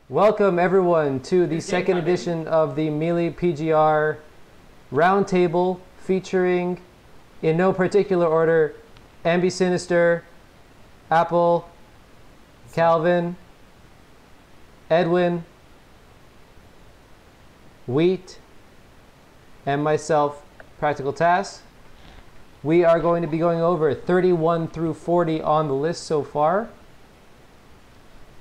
Welcome everyone to the second edition of the Melee PGR Roundtable, featuring, in no particular order, Ambi Sinister, Appel, Calvin, Edwin, Wheat, and myself, Practical TAS. We are going to be going over 31 through 40 on the list so far.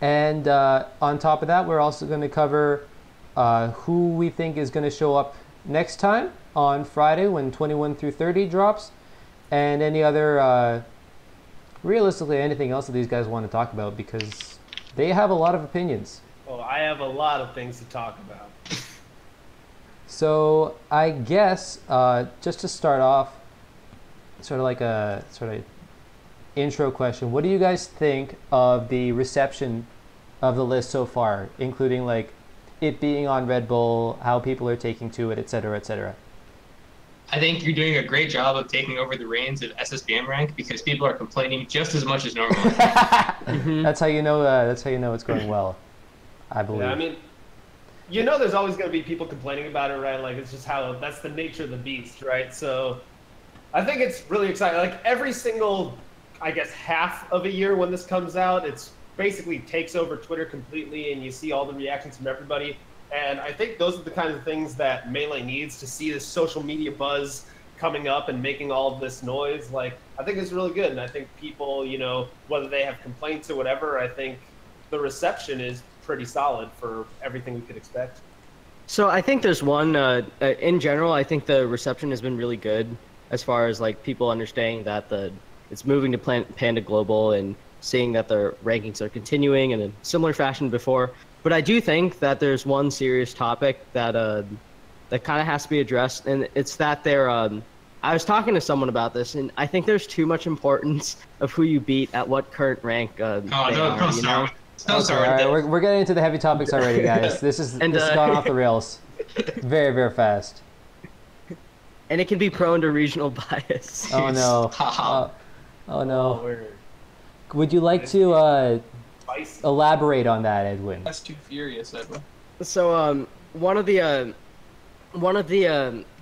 And on top of that, we're also going to cover who we think is going to show up next time on Friday when 21 through 30 drops, and any other, realistically, anything else that these guys want to talk about, because they have a lot of opinions. Oh, I have a lot of things to talk about. So I guess just to start off, sort of like a intro question, what do you guys think of the reception of the list so far, including like it being on Red Bull, how people are taking to it, etc., etc.? I think you're doing a great job of taking over the reins of SSBM rank, because people are complaining just as much as normal. That's how you know. That's how you know it's going well, I believe. Yeah, I mean, you know, there's always going to be people complaining about it, right? Like, it's just that's the nature of the beast, right? So I think it's really exciting. Like, every single, I guess, half of a year when this comes out, it's basically takes over Twitter completely, and you see all the reactions from everybody. And I think those are the kinds of things that Melee needs, to see this social media buzz coming up and making all of this noise. Like, I think it's really good. And I think people, you know, whether they have complaints or whatever, I think the reception is pretty solid for everything we could expect. So I think there's one, in general, I think the reception has been really good as far as like people understanding that it's moving to Panda Global and seeing that the rankings are continuing in a similar fashion before. But I do think that there's one serious topic that that kind of has to be addressed, and it's that I was talking to someone about this, and I think there's too much importance of who you beat at what current rank Don't start. All right, we're getting into the heavy topics already, guys. This has gone off the rails very, very fast. And it can be prone to regional bias. Oh no. Oh no. Would you like to elaborate on that, Edwin? That's too furious, Edwin. So one of the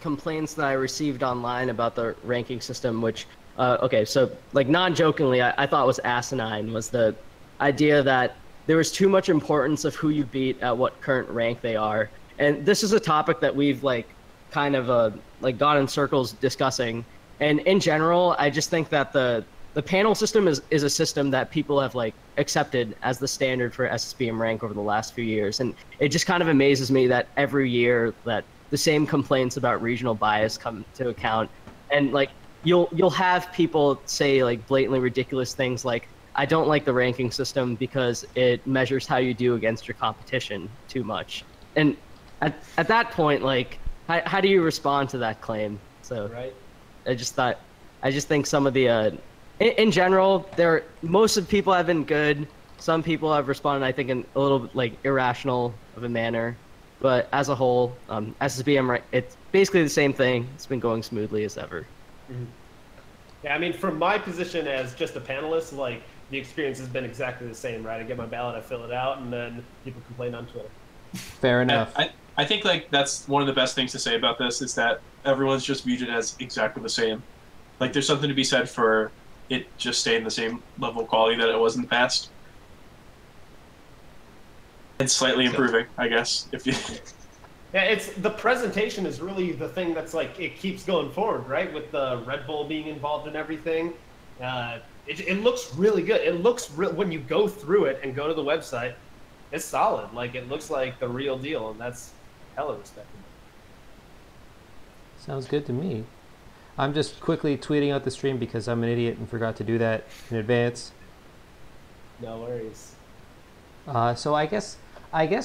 complaints that I received online about the ranking system, which okay, so like non-jokingly, I thought was asinine, was the idea that there was too much importance of who you beat at what current rank they are. And this is a topic that we've like kind of like got in circles discussing. And in general, I just think that the panel system is a system that people have like accepted as the standard for SSBM rank over the last few years. And it just kind of amazes me that every year that the same complaints about regional bias come to account. And like you'll have people say like blatantly ridiculous things like, I don't like the ranking system because it measures how you do against your competition too much. And at that point, like, how do you respond to that claim? So right. I just think some of the, in general, most of the people have been good. Some people have responded, I think, in a little like irrational of a manner. But as a whole, SSBM, it's basically the same thing. It's been going smoothly as ever. Mm-hmm. Yeah, I mean, from my position as just a panelist, like, the experience has been exactly the same, right? I get my ballot, I fill it out, and then people complain on Twitter. Fair enough. I think like that's one of the best things to say about this is that everyone's just viewed it as exactly the same. Like, there's something to be said for it just staying the same level of quality that it was in the past. And slightly improving, I guess, if you... Yeah, it's the presentation is really the thing that's like, it keeps going forward, right? With the Red Bull being involved in everything. It looks really good. It looks when you go through it and go to the website, it's solid. Like, it looks like the real deal, and that's hella respectable. Sounds good to me. I'm just quickly tweeting out the stream because I'm an idiot and forgot to do that in advance. No worries. So I guess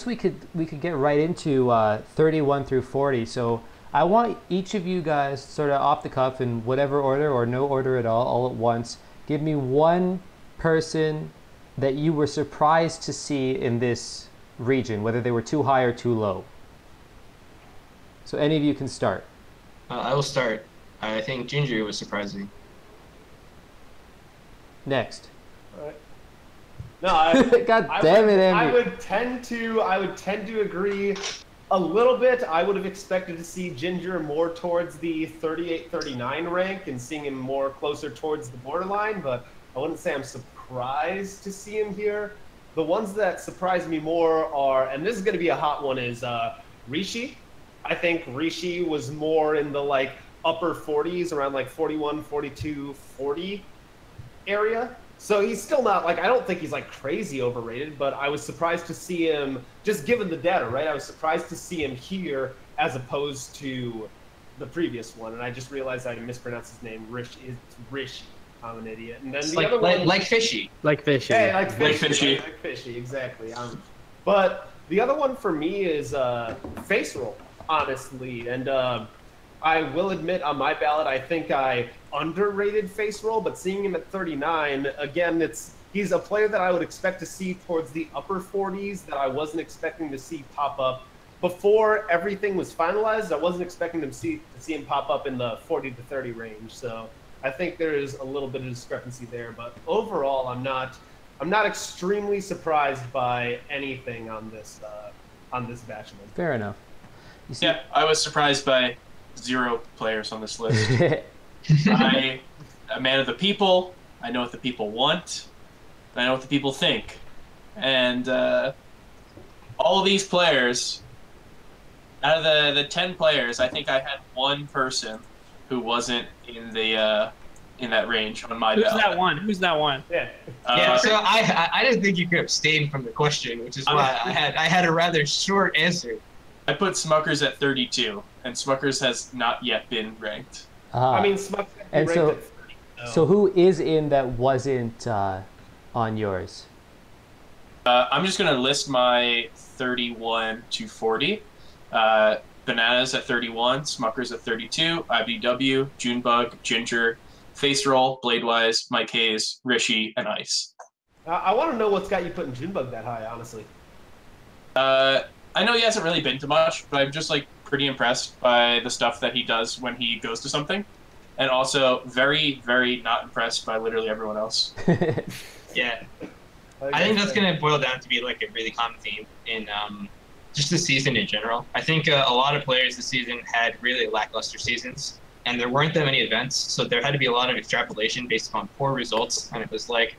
we could get right into 31 through 40. So I want each of you guys, sort of off the cuff, in whatever order or no order at all at once, give me one person that you were surprised to see in this region, whether they were too high or too low. So any of you can start. I will start. I think Ginger was surprising. Next. All right. No, I, God I damn would, it, I Andrew. would tend to agree a little bit. I would have expected to see Ginger more towards the 38-39 rank and seeing him more closer towards the borderline, but I wouldn't say I'm surprised to see him here. The ones that surprise me more are, and this is going to be a hot one, is Rishi. I think Rishi was more in the like upper 40s, around like 41, 42, 40 area. So he's still not like, I don't think he's like crazy overrated, but I was surprised to see him, just given the data, right? I was surprised to see him here as opposed to the previous one. And I just realized I mispronounced his name. Rishi. I'm an idiot. And then It's the other one, like fishy. Like fishy. yeah, like fishy. Fishy. Like fishy, exactly. But the other one for me is face roll, honestly. And I will admit on my ballot, I think I underrated face roll, but seeing him at 39, again, he's a player that I would expect to see towards the upper 40s that I wasn't expecting to see pop up before everything was finalized. I wasn't expecting to see him pop up in the 40 to 30 range. So I think there is a little bit of discrepancy there, but overall, I'm not extremely surprised by anything on this batch. Fair enough. You see, Yeah, I was surprised by 0 players on this list. I'm a man of the people. I know what the people want. I know what the people think. And all these players, out of the 10 players, I think I had one person who wasn't in the in that range on my ballot. Who's that one? Yeah. Yeah, so I didn't think you could abstain from the question, which is why I had a rather short answer. I put Smuckers at 32, and Smuckers has not yet been ranked. I mean, Smuck And ranked so- at 30, so who is in that wasn't on yours? I'm just going to list my 31 to 40. Bananas at 31, Smuckers at 32, IBW, Junebug, Ginger, Face Roll, Bladewise, Mike Hayes, Rishi, and Ice. I want to know what's got you putting Junebug that high, honestly. I know he hasn't really been to much, but I'm just like pretty impressed by the stuff that he does when he goes to something. And also very, very not impressed by literally everyone else. Yeah, I think that's going to boil down to be like a really common theme in just the season in general. I think a lot of players this season had really lackluster seasons, and there weren't that many events, so there had to be a lot of extrapolation based upon poor results, and it was like,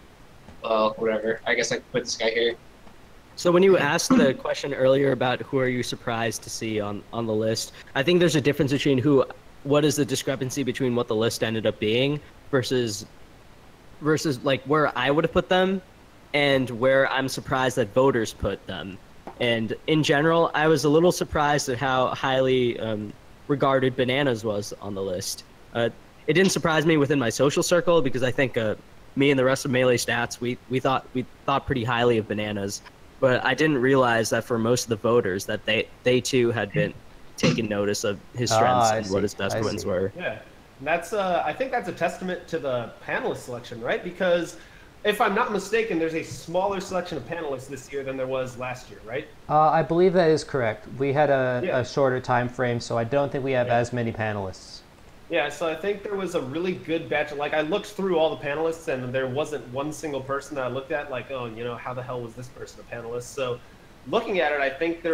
well, whatever. I guess I could put this guy here. So when you asked the question earlier about who are you surprised to see on the list, I think there's a difference between what is the discrepancy between what the list ended up being versus like where I would have put them and where I'm surprised that voters put them. And in general, I was a little surprised at how highly regarded Bananas was on the list. It didn't surprise me within my social circle because I think me and the rest of Melee Stats, we thought pretty highly of Bananas. But I didn't realize that for most of the voters that they too had been taking notice of his strengths and what his best wins were. Yeah, and that's I think that's a testament to the panelist selection, right? Because if I'm not mistaken, there's a smaller selection of panelists this year than there was last year, right? I believe that is correct. We had a shorter time frame, so I don't think we have as many panelists. Yeah, so I think there was a really good batch. Like, I looked through all the panelists, and there wasn't one single person that I looked at like, oh, how the hell was this person a panelist? So looking at it, I think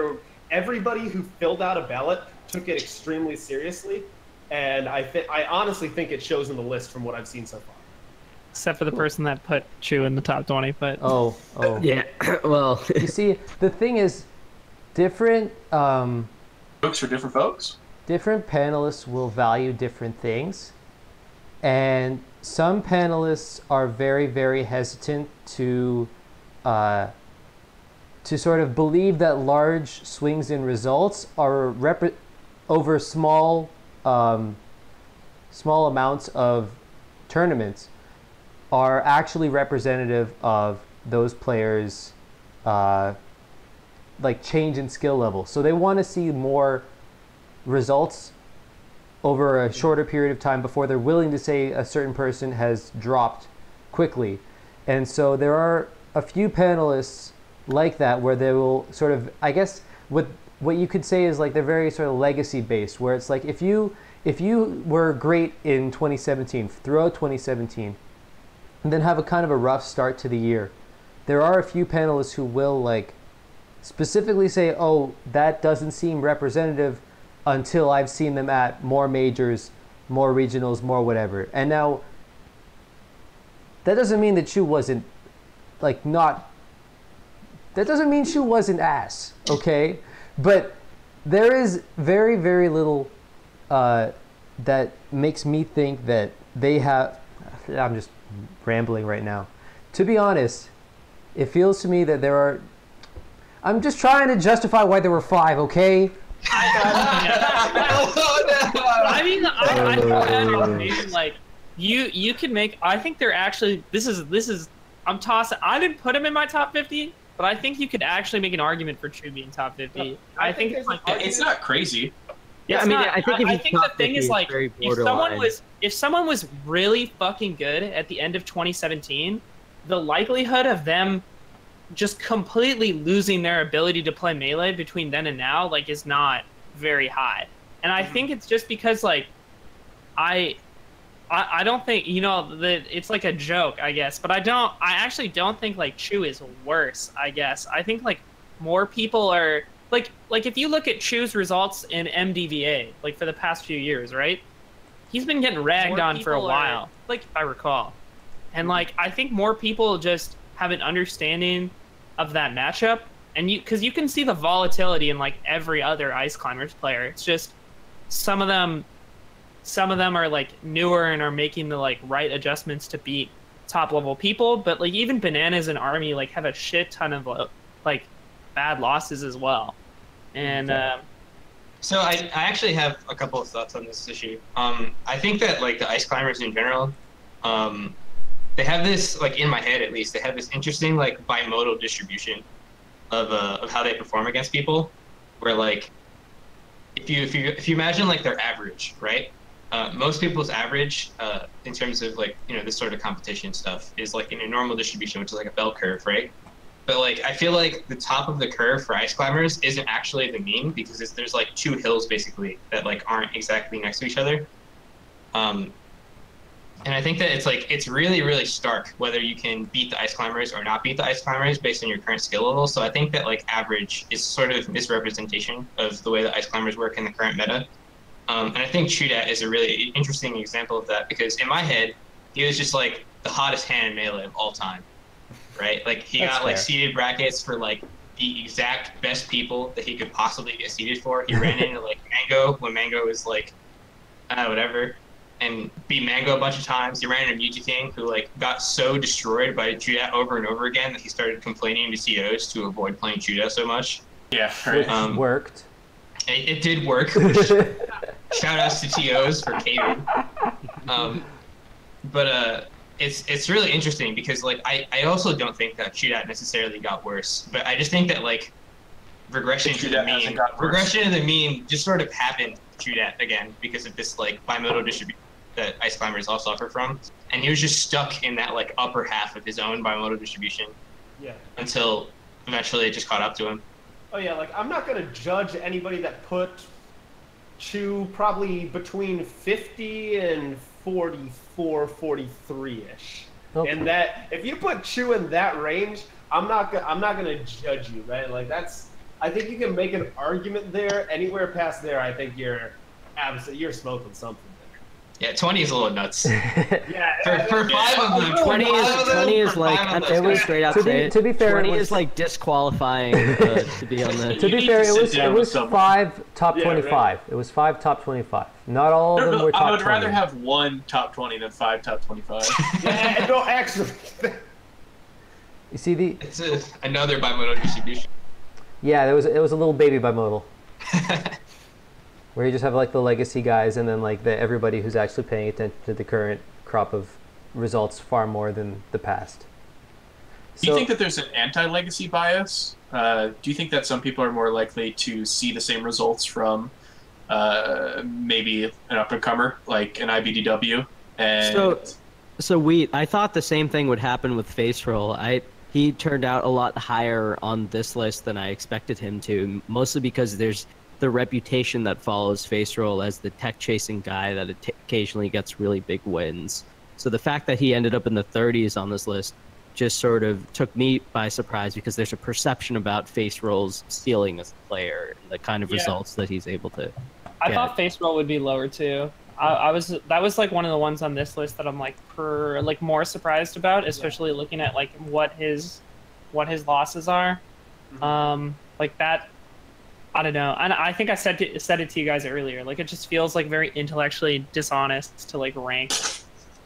everybody who filled out a ballot took it extremely seriously, and I honestly think it shows in the list from what I've seen so far. Except for the person that put Chu in the top 20, but Oh. Yeah, well, You see, the thing is, different Folks for different folks? different panelists will value different things, and some panelists are very, very hesitant to sort of believe that large swings in results are over small amounts of tournaments are actually representative of those players' like change in skill level. So they want to see more results over a shorter period of time before they're willing to say a certain person has dropped quickly. And so there are a few panelists like that where they will sort of, I guess what you could say is like they're very sort of legacy based, where it's like if you were great in 2017, throughout 2017, and then have a kind of a rough start to the year, there are a few panelists who will like specifically say, oh, that doesn't seem representative until I've seen them at more majors, more regionals, more whatever. And now that doesn't mean that Chu wasn't like not, that doesn't mean Chu wasn't ass, okay? But there is very, very little that makes me think that they have, I'm just rambling right now. To be honest, it feels to me that there are, I'm just trying to justify why there were 5, okay? I mean, I think like you can make. I think they're actually. This is. I'm tossing. I didn't put him in my top 50, but I think you could actually make an argument for Chu being top 50. I think it's like it's not crazy. Yeah, I mean, I think the thing is like if someone was really fucking good at the end of 2017, the likelihood of them just completely losing their ability to play Melee between then and now, like, is not very high. And I think it's just because, like, I don't think, you know, that it's like a joke, I guess, but I actually don't think, like, Chu is worse, I guess. I think, like, more people are, like if you look at Chu's results in MDVA, like, for the past few years, right? He's been getting ragged on for a while, like, if I recall. And, like, I think more people just have an understanding of that matchup, and because you can see the volatility in like every other Ice Climbers player. It's just some of them are like newer and are making the like right adjustments to beat top level people, but like even Bananas and Army like have a shit ton of like bad losses as well. And so I actually have a couple of thoughts on this issue. I think that like the Ice Climbers in general, they have this, like, in my head at least, they have this interesting, like, bimodal distribution of how they perform against people, where, like, if you imagine, like, their average, right? Most people's average, in terms of, like, you know, this sort of competition stuff, is, like, in a normal distribution, which is, like, a bell curve, right? But, like, I feel like the top of the curve for Ice Climbers isn't actually the mean, because there's, like, 2 hills, basically, that, like, aren't exactly next to each other. And I think that it's really, really stark whether you can beat the Ice Climbers or not beat the Ice Climbers based on your current skill level. So I think that like average is sort of misrepresentation of the way the Ice Climbers work in the current meta. And I think Chudat is a really interesting example of that, because in my head, he was just like the hottest hand in Melee of all time, right? Like he got like seeded brackets for like the exact best people that he could possibly get seeded for. He ran into like Mango when Mango was like, whatever. And beat Mango a bunch of times. He ran into Mewtwo King, who like got so destroyed by Chudat over and over again that he started complaining to COs to avoid playing Chudat so much. Yeah, right. Which worked. It did work. Shout outs to TOs for caving. But it's really interesting because like I also don't think that Chudat necessarily got worse, but I just think that like regression to the mean just sort of happened to Chudat again because of this like bimodal distribution that Ice Climbers all suffer from, and he was just stuck in that like upper half of his own bimodal distribution. Yeah. Until eventually it just caught up to him. Oh yeah, like I'm not gonna judge anybody that put Chu probably between 50 and 44, 43-ish. Okay. And that if you put Chu in that range, I'm not gonna judge you, right? Like I think you can make an argument there. Anywhere past there, I think you're smoking something there. Yeah, 20 is a little nuts. Yeah, for 5 of them, 20 is like it was straight up. To be fair, 20 is like disqualifying to be on the. To be fair, it was 5 top 25. Right. It was 5 top 25. Not all of them were top 20. I would rather have 1 top 20 than 5 top 25. Yeah, no, actually. You see it's another bimodal distribution. Yeah, it was a little baby bimodal. Where you just have like the legacy guys and then like everybody who's actually paying attention to the current crop of results far more than the past. Do you think that there's an anti-legacy bias? Do you think that some people are more likely to see the same results from maybe an up-and-comer like an IBDW? And So I thought the same thing would happen with Face Roll. He turned out a lot higher on this list than I expected him to, mostly because there's the reputation that follows Face Roll as the tech-chasing guy that occasionally gets really big wins. So the fact that he ended up in the 30s on this list just sort of took me by surprise because there's a perception about face rolls stealing as a player and the kind of results that he's able to I get. thought face roll would be lower too. That was like one of the ones on this list that I'm like more surprised about, especially looking at like what his losses are. Like that, I don't know. And I think I said it to you guys earlier. Like it just feels like very intellectually dishonest to like rank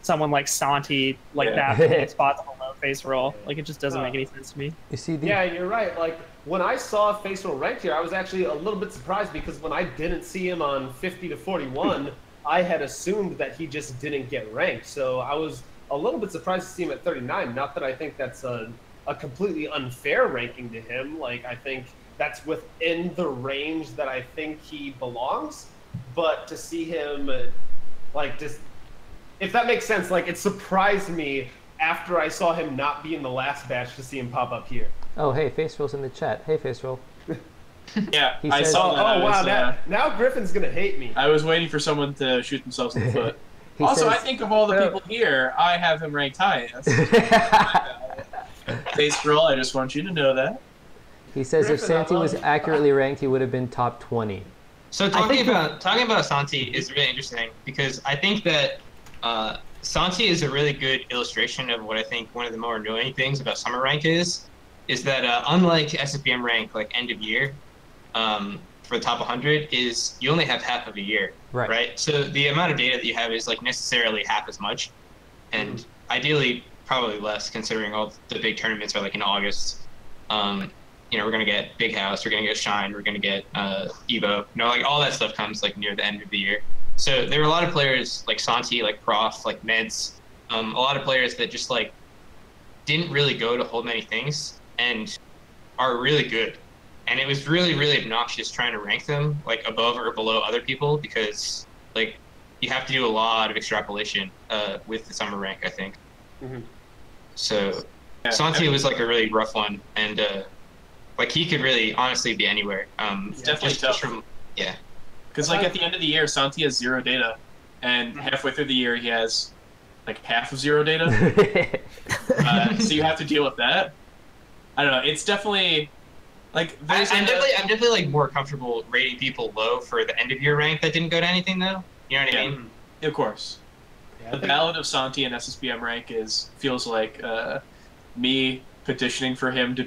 someone like Santi like that in spots below face roll. Like it just doesn't make any sense to me. You see, yeah, you're right. Like when I saw face roll ranked here, I was actually a little bit surprised because when I didn't see him on 50 to 41, I had assumed that he just didn't get ranked. So I was a little bit surprised to see him at 39. Not that I think that's a completely unfair ranking to him. Like I think that's within the range that I think he belongs. But to see him like just, if that makes sense, like it surprised me after I saw him not be in the last batch to see him pop up here. Oh, hey, face roll's in the chat. Hey, face roll. Yeah, He I says- saw that. Oh wow, now Griffin's gonna hate me. I was waiting for someone to shoot themselves in the foot. He Also, says- I think of all the people here, I have him ranked highest. Face roll, I just want you to know that. He says if Griffin, I Santi was love- accurately ranked, he would have been top 20. So talking about Santi is really interesting because I think that Santi is a really good illustration of what I think one of the more annoying things about summer rank is that unlike SSBM rank like end of year for the top 100 is you only have half of a year, right? So the amount of data that you have is like necessarily half as much, and ideally probably less considering all the big tournaments are like in August. You know, we're gonna get Big House, we're gonna get Shine, we're gonna get Evo. You know, like all that stuff comes like near the end of the year. So there were a lot of players like Santi, like Prof, like Meds, a lot of players that just like didn't really go to hold many things and are really good. And it was really, really obnoxious trying to rank them like above or below other people because like you have to do a lot of extrapolation with the summer rank, I think. So Santi was like a really rough one, and like he could really honestly be anywhere. It's definitely tough. Because like at the end of the year, Santi has 0 data, and halfway through the year he has like half of 0 data. So you have to deal with that. I don't know. It's definitely like I'm definitely like more comfortable rating people low for the end of year rank that didn't go to anything though. You know what I mean? Of course. The ballad of Santi and SSBM rank feels like me petitioning for him to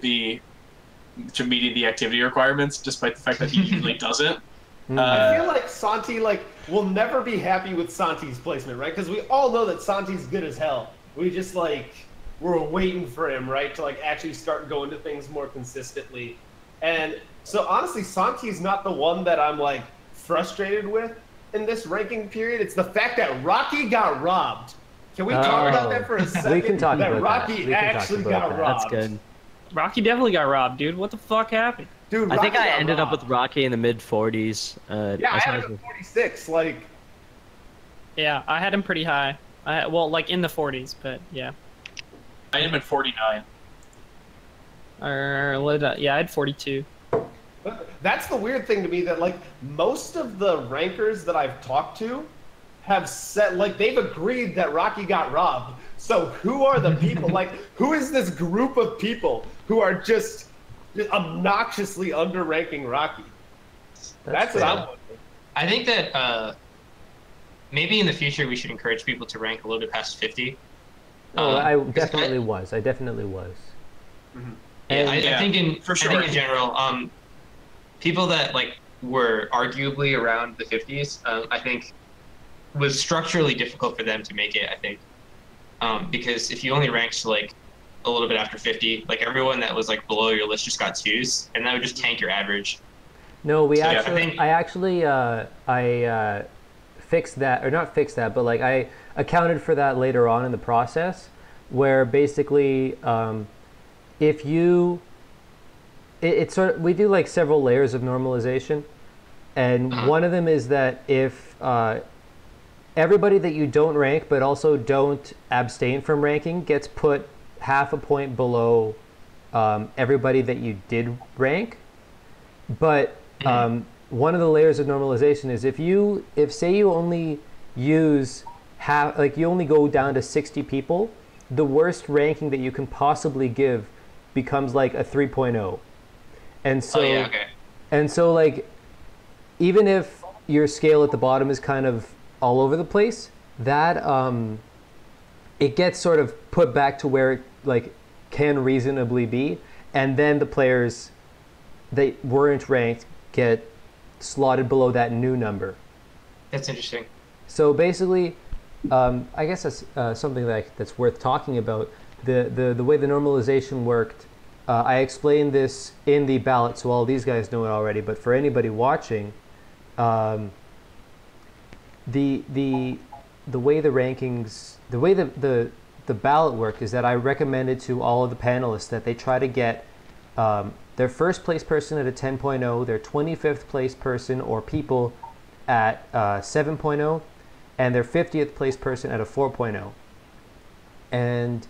meet the activity requirements, despite the fact that he usually doesn't. I feel like Santi will never be happy with Santi's placement, right? Because we all know that Santi's good as hell. We just we're waiting for him, right, to actually start going to things more consistently. And so honestly, Santi's not the one that I'm frustrated with in this ranking period. It's the fact that Rocky got robbed. Can we talk about that for a second? We can talk that about Rocky that. actually got robbed. That's good. Rocky definitely got robbed, dude. What the fuck happened? Dude, I think Rocky I got ended up robbed. with Rocky in the mid 40s. Yeah, I had him at 46. Yeah, I had him pretty high. In the 40s, but yeah. I am at 49. Yeah, I had 42. That's the weird thing to me, that most of the rankers that I've talked to have said they've agreed that Rocky got robbed. So who are the people? Who is this group of people who are just obnoxiously underranking Rocky? That's what I'm wondering. I think that maybe in the future we should encourage people to rank a little bit past 50. I definitely was. Mm-hmm. I think in general, people that were arguably around the 50s, I think was structurally difficult for them to make it. I think because if you only ranked a little bit after 50, everyone that was below your list just got 2s, and that would just tank your average. No, I fixed that, or not fixed that, but I accounted for that later on in the process, where basically if you we do several layers of normalization, and one of them is that if everybody that you don't rank but also don't abstain from ranking gets put half a point below everybody that you did rank. But one of the layers of normalization is if say you only use half, you only go down to 60 people, the worst ranking that you can possibly give becomes like a 3.0. And so, and so like, even if your scale at the bottom is kind of all over the place, that it gets sort of put back to where it like can reasonably be, and then the players that weren't ranked get slotted below that new number. That's interesting. So basically, I guess that's something that's worth talking about. The way the normalization worked, I explained this in the ballot, so all these guys know it already. But for anybody watching, the way the rankings, the way the ballot worked is that I recommended to all of the panelists that they try to get their first place person at a 10.0, their 25th place person or people at 7.0, and their 50th place person at a 4.0. And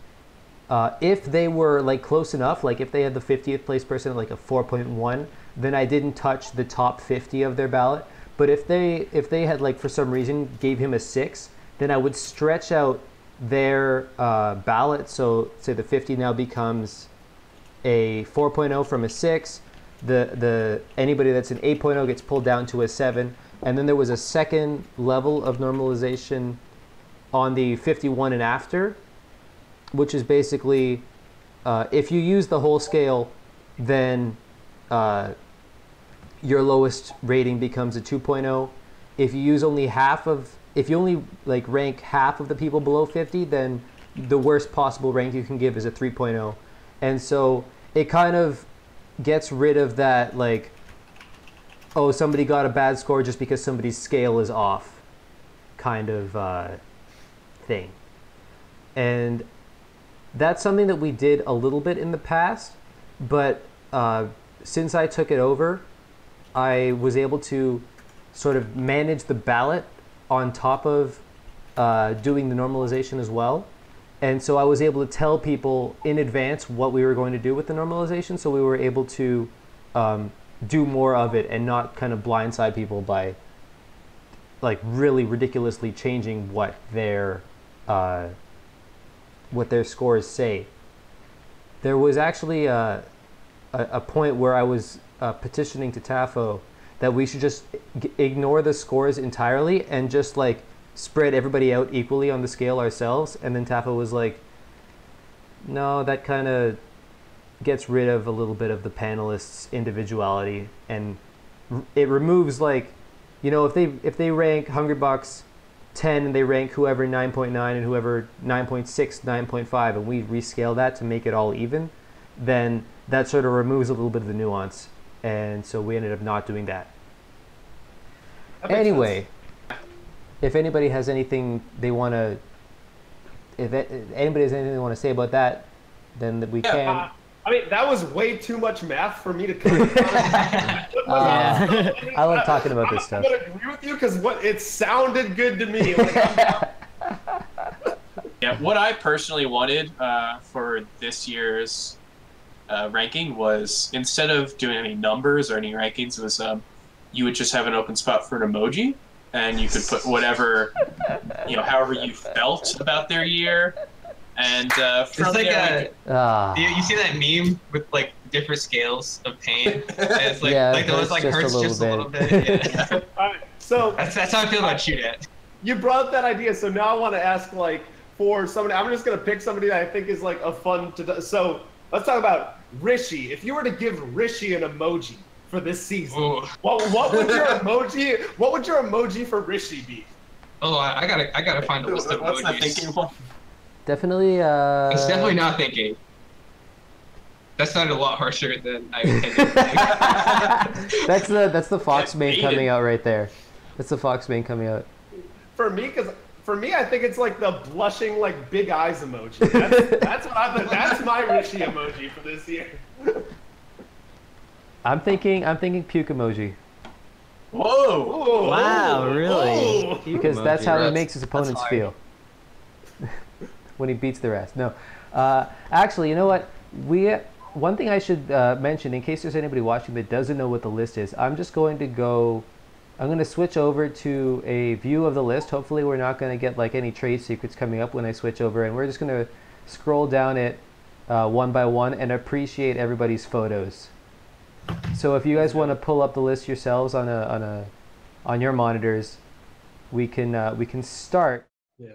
if they were like close enough, like if they had the 50th place person at like a 4.1, then I didn't touch the top 50 of their ballot. But if they had like for some reason gave him a 6, then I would stretch out their ballot. So say the 50 now becomes a 4.0 from a 6. The anybody that's an 8.0 gets pulled down to a 7. And then there was a second level of normalization on the 51 and after, which is basically if you use the whole scale, then your lowest rating becomes a 2.0. If you use only if you only like rank half of the people below 50, then the worst possible rank you can give is a 3.0. And so it kind of gets rid of that like, oh, somebody got a bad score just because somebody's scale is off kind of thing. And that's something that we did a little bit in the past, but since I took it over, I was able to sort of manage the ballot on top of doing the normalization as well. And so I was able to tell people in advance what we were going to do with the normalization, so we were able to do more of it and not kind of blindside people by like really ridiculously changing what their scores say. There was actually a point where I was petitioning to TAFO that we should just ignore the scores entirely and just like spread everybody out equally on the scale ourselves. And then TAFO was like, no, that kind of gets rid of a little bit of the panelists' individuality, and it removes like, you know, if they rank Hungrybox 10 and they rank whoever 9.9 and whoever 9.6, 9.5, and we rescale that to make it all even, then that sort of removes a little bit of the nuance, and so we ended up not doing that. Anyway, if anybody has anything they want to, if anybody has anything they want to say about that, then we can. I mean, that was way too much math for me to come. I love talking about this stuff. I'm gonna agree with you because it sounded good to me. Yeah, what I personally wanted for this year's ranking was, instead of doing any numbers or any rankings, was you would just have an open spot for an emoji, and you could put whatever, you know, however you felt about their year. And it's like you see that meme with like different scales of pain, and it's like like the ones like hurts just a little bit. Yeah. So that's how I feel about Shoot At. You brought up that idea, so now I want to ask like for somebody. I'm just gonna pick somebody that I think is like a fun to. So let's talk about Rishi. If you were to give Rishi an emoji for this season, what would your emoji? What would your emoji for Rishi be? Oh, I gotta find a list of emojis. Definitely. It's definitely not thinking. That sounded a lot harsher than I intended. That's the Fox main coming out right there. That's the Fox main coming out. For me, I think it's like the blushing like big eyes emoji. That's what I think. That's my Rishi emoji for this year. I'm thinking puke emoji. Whoa! Wow, really? Because that's how he makes his opponents feel. When he beats their ass. No. Actually, you know what? One thing I should mention, in case there's anybody watching that doesn't know what the list is, I'm going to switch over to a view of the list. Hopefully we're not going to get like any trade secrets coming up when I switch over, and we're just going to scroll down it one by one and appreciate everybody's photos. So if you guys want to pull up the list yourselves on your monitors, we can start. Yeah.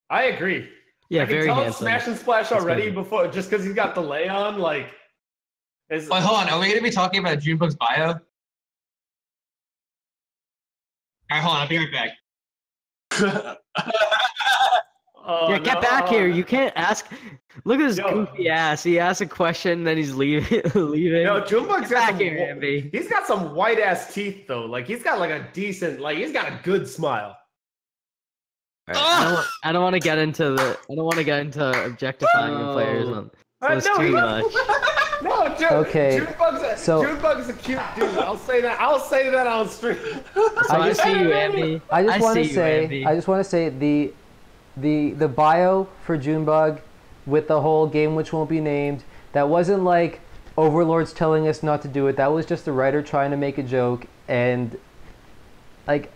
I agree. Yeah, I can very tell it's handsome. Smash and Splash already before, just because he's got the lay on. Like, Wait, hold on. Are we gonna be talking about Junebug's bio? All right, hold on. I'll be right back. Oh, Yeah, get back here. You can't ask. Look at his Yo. goofy ass. He asks a question, then he's leaving. No, Junebug's Get got back some, here, Ambi. he's got some white ass teeth though. Like he's got like a decent, like he's got a good smile. I don't want to get into objectifying the players. That's No, too he- much. No, Okay, Junebug's a cute dude. I'll say that on stream. I see you, Ambi. I just want to see you, say, Ambi. I just want to say the bio for Junebug with the whole game which won't be named. That wasn't like Overlord's telling us not to do it. That was just the writer trying to make a joke. And like,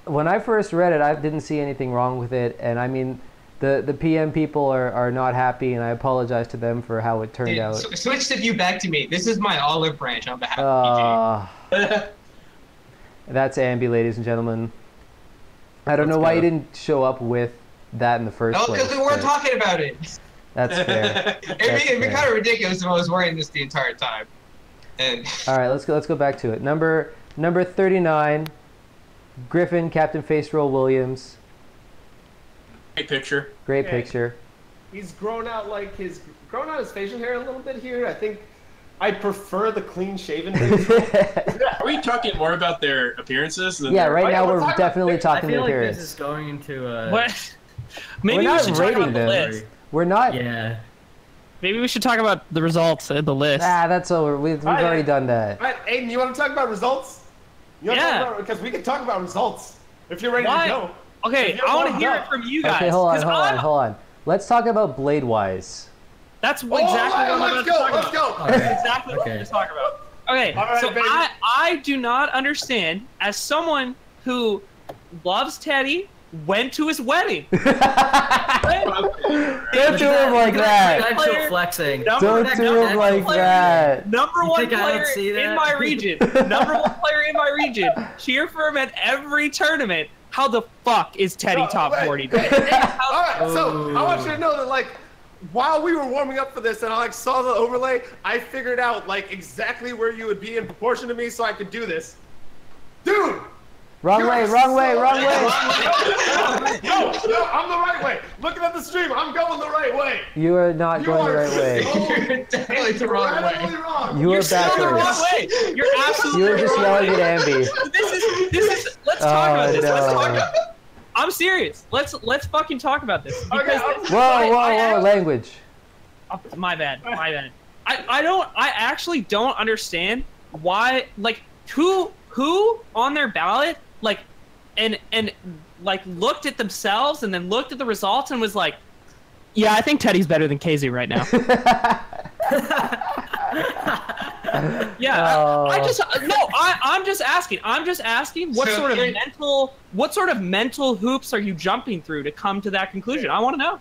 when I first read it, I didn't see anything wrong with it. And I mean, the PM people are not happy, and I apologize to them for how it turned out. Switch the view back to me. This is my olive branch on behalf of PG. That's Ambi, ladies and gentlemen. I don't know why you didn't show up with that in the first place. No, because we weren't but talking about it. That's fair. It'd be kind of ridiculous if I was wearing this the entire time. And All right, let's go back to it. Number 39, Griffin, Captain Face Roll Williams. Great picture. Great Yeah. picture. He's grown out his facial hair a little bit here. I think I prefer the clean shaven. Are we talking more about their appearances? Than Yeah, their... right now we're we're talking definitely about talking I feel like appearance. this is going into What? Maybe We're we not should talk rating about the them. list. We're not. Yeah. Maybe we should talk about the results of the list. That's over. We've Right. already done that. All right, Aiden, you want to talk about results? Yeah. Because we can talk about results if you're ready Why? to go. Okay, You're I want to warmed hear up. it from you guys. Okay, hold 'cause I'm- on. Let's talk about Blade-wise. That's exactly what I'm about let's to go. talk Let's about. go. That's exactly what I'm going to talk about. Okay, All right, so baby. I do not understand, as someone who loves Teddy, went to his wedding. Don't do him like that. Actual flexing. Don't do him like that. Number one think I player don't see in that? my region. Number one player in my region. Cheer for him at every tournament. How the fuck is Teddy top 40? All right, so I want you to know that like while we were warming up for this and I like saw the overlay, I figured out like exactly where you would be in proportion to me, so I could do this. Dude. Wrong way. No, I'm the right way. Looking at the stream, I'm going the right way. You are not going the right way. You're definitely the wrong Incredibly way. wrong. You are You're still the wrong backwards. way. You're absolutely You were just the wrong yelling way. at Ambi. This is. Let's talk about this. Let's no. talk about it. I'm serious. Let's fucking talk about this. Okay, Because Whoa, language. my bad. I actually don't understand why, like, who on their ballot, like, and like looked at themselves and then looked at the results and was like, yeah, I think Teddy's better than KZ right now. Yeah, Oh. I'm just asking what So sort of here- mental hoops are you jumping through to come to that conclusion? I want to know.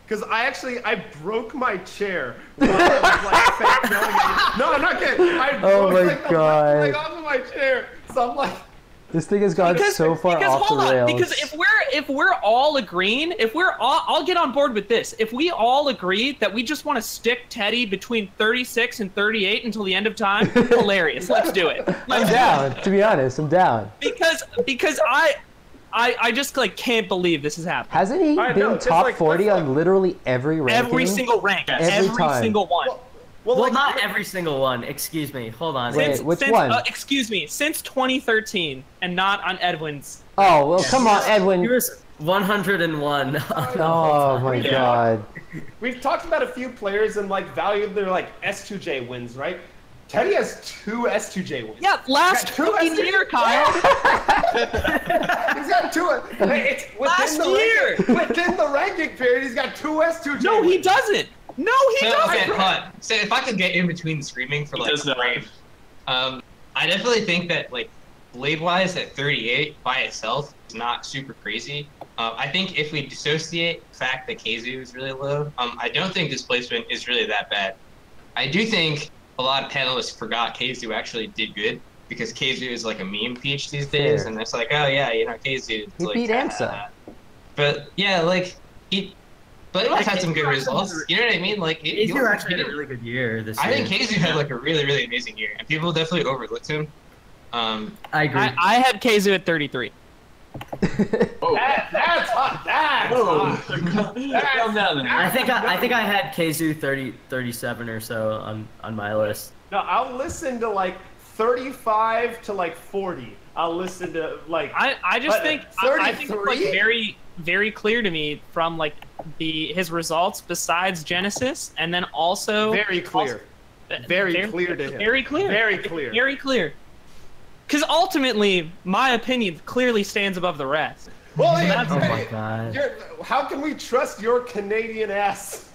Because I broke my chair. While I was, like, fat yelling at you. No, I'm not kidding. I Oh broke my like, the God. left leg off of my chair. So I'm like, This thing has gone so far off the hold on, rails. because if we're all agreeing, I'll get on board with this. If we all agree that we just want to stick Teddy between 36 and 38 until the end of time, hilarious. Let's do it. I'm down. To be honest, I'm down. Because I just like can't believe this is happening. Hasn't he I been know, just top like, 40 let's on literally every ranking? Every single rank, Every every time. single one. well, Well, like, not every single one. Excuse me. Hold on. Wait, which one? Excuse me, since 2013, and not on Edwin's. Oh, well, come on, Edwin. He was 101. Oh, my God. We've talked about a few players and like valued their like S2J wins, right? Teddy has 2 S2J wins. Yeah, last Got two fucking SDs. year, Kyle. He's got 2. It's within Last the year. within the ranking period, he's got 2 S2J No, he wins. doesn't. No, he So, doesn't. okay, hold on. So if I could get in between screaming for like does not. brave, I definitely think that like Blade-wise at 38 by itself is not super crazy. I think if we dissociate the fact that Keizu is really low, I don't think displacement is really that bad. I do think a lot of panelists forgot Keizu actually did good, because Keizu is like a meme peach these days, and it's like, oh yeah, you know, Keizu. He like, beat Amsa. But yeah, like Blade-wise had some good results. You know what I mean? Like Keizu actually had a really good year this year. I think Keizu had like a really, really amazing year, and people definitely overlooked him. I agree. I had Keizu at 33. Oh. That's hot. That's hot. Calm down there. I think I had Keizu 37 or so on my list. No, I'll listen to like 35 to like 40. I'll listen to like. I just think 33? I think it's like very, very clear to me from like his results besides Genesis, and then also Very clear. Very clear to him. Very clear. Very clear. Very clear. Because ultimately, my opinion clearly stands above the rest. Well, So yeah, that's- Oh my god. how can we trust your Canadian ass?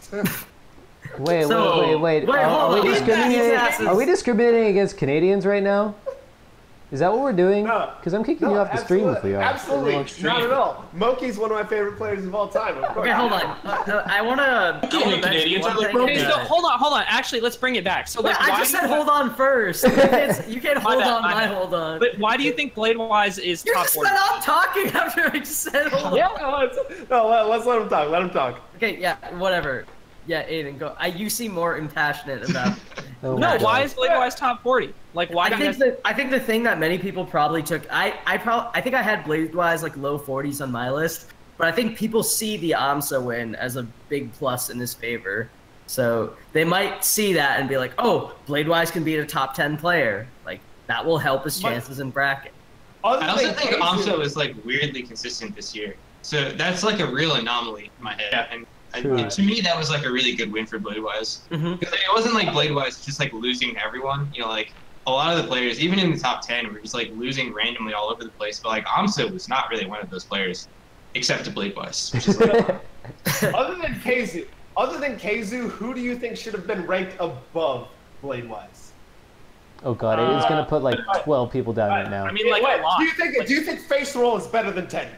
Wait. So- Are wait, we hold on. discriminating? Are we discriminating against Canadians right now? Is that what we're doing? No. Because I'm kicking you off the stream if we are. Absolutely, not at all. Moki's one of my favorite players of all time. Of course. Okay, hold on. I wanna. Canadians are like Okay, so hold on. Actually, let's bring it back. So, like, I why just do said you- hold on first. You can't My hold bad, on. my bad. Hold on. But why do you think Blade-wise is You top just 40? went on talking after I just said hold on. Yeah, let's let him talk. Let him talk. Okay, yeah, whatever. Yeah, Aiden, go. You seem more impassionate about. Oh No, my why God. is Blade-wise top 40? Like, why do you guys... I think the thing that many people probably took. I think I had Blade-wise like low 40s on my list, but I think people see the AMSA win as a big plus in his favor. So they might see that and be like, oh, Blade-wise can beat a top 10 player. Like that will help his chances in bracket. I also think AMSA was like weirdly consistent this year, so that's like a real anomaly in my head. Yeah. And to me, that was like a really good win for Blade-wise. Because it wasn't like Blade-wise just like losing to everyone. You know, like a lot of the players, even in the top 10, were just like losing randomly all over the place. But like AMSA was not really one of those players, except to Blade-wise. Which is like, Other than Keizu, who do you think should have been ranked above Blade-wise? Oh God, it's gonna put like 12 people down right now. I mean, like, a lot. Do you think Face Roll is better than Teddy?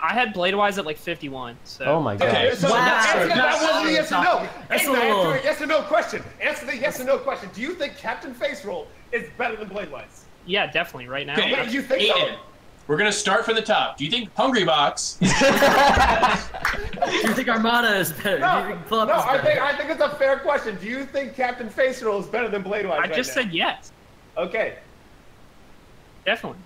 I had Blade-wise at like 51. So. Oh my God. Okay. So Wow. that wasn't a yes or no. That's a Answer little- a yes or no question. Answer the yes or no question. Do you think Captain Face Roll is better than Blade-wise? Yeah, definitely, right now. Okay. Wait, you think so? Aiden, we're gonna start from the top. Do you think Hungry Box? Do you think Armada is better? Do you think Club is better? I think it's a fair question. Do you think Captain Face Roll is better than Blade-wise? I just said yes. Okay. Definitely.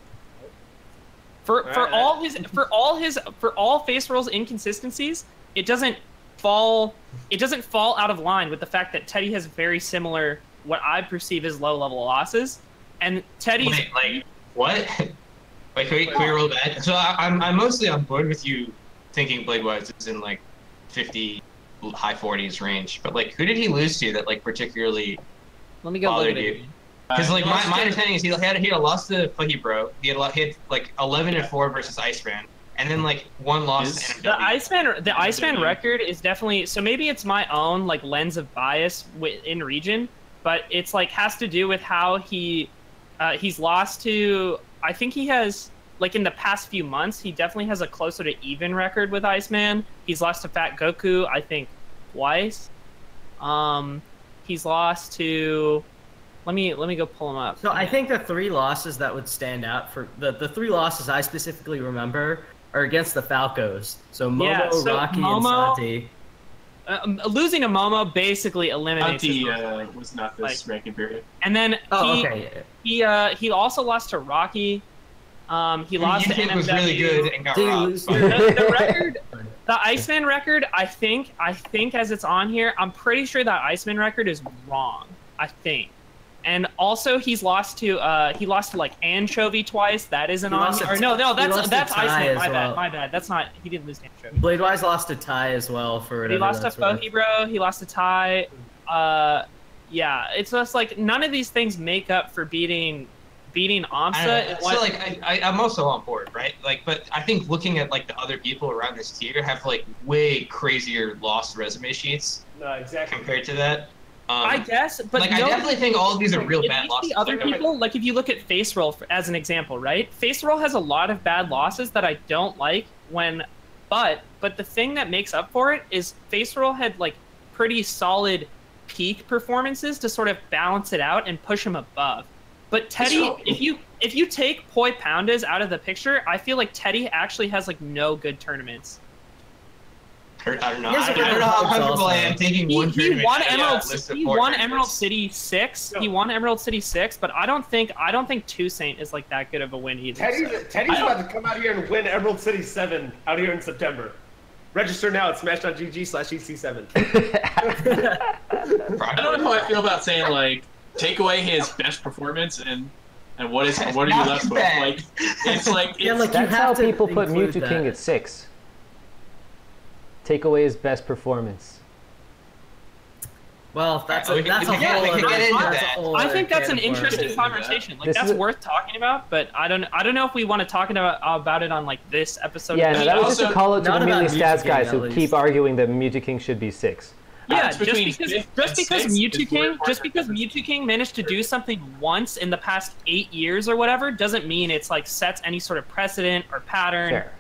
For all Face Roll's inconsistencies, it doesn't fall out of line with the fact that Teddy has very similar what I perceive as low level losses, and Teddy's wait, like what? Like, can we roll that? So I'm mostly on board with you thinking Blade-wise is in like 50, high 40s range. But like, who did he lose to that like particularly let me go look bothered at you? it. Because like my understanding is he had a loss to Fucky Bro. He had like 11-4 versus Iceman, and then like one loss to NMW. The Iceman record is definitely, so maybe it's my own like lens of bias in region, but it's like has to do with how he's lost to, I think he has like in the past few months he definitely has a closer to even record with Iceman. He's lost to Fat Goku I think twice. He's lost to, let me go pull him up. So I think the three losses that would stand out for the three losses I specifically remember are against the Falcos. So Momo, Rocky, and Santi. Losing to Momo basically eliminates his Santi was not this ranking period. And then he also lost to Rocky. He lost to NMW. Was really good and got robbed. The record, the Iceman record, I think as it's on here, I'm pretty sure that Iceman record is wrong. I think. And also he's lost to like Anchovy twice. That isn't on here. Or no, that's Iceman. My bad. That's not. He didn't lose to Anchovy. Blade-wise lost to Ty as well for whatever. He lost to Fohi Bro. He lost to Ty. Yeah, it's just like none of these things make up for beating AMSA. So like I'm also on board, right? Like, but I think looking at like the other people around this tier have like way crazier lost resume sheets. No, exactly. Compared to that. I guess, but like I definitely think all of these are real bad losses. The other people, like if you look at Face Roll as an example, right? Face Roll has a lot of bad losses that I don't like but the thing that makes up for it is Face Roll had like pretty solid peak performances to sort of balance it out and push him above. But Teddy, if you take Poi Poundas out of the picture, I feel like Teddy actually has like no good tournaments. I don't know. I don't know how comfortable I am taking one tournament. He won Emerald City 6. He won Emerald City 6, but I don't think Toussaint is like that good of a win either. Teddy's about to come out here and win Emerald City 7 out here in September. Register now at smash.gg/EC7. I don't know how I feel about saying like take away his best performance and what are you left with? Like it's like that's how people put Mewtwo King at 6. Take away his best performance. Well, that's a whole I think that's an interesting conversation. Like that's worth talking about, but I don't know if we want to talk about it on like this episode. Yeah, no, that was just a call out to the Melee Stats guys who keep arguing that Mewtwo King should be 6. Yeah, just because Mewtwo King managed to do something once in the past 8 years or whatever doesn't mean it's like sets any sort of precedent or pattern. Fair.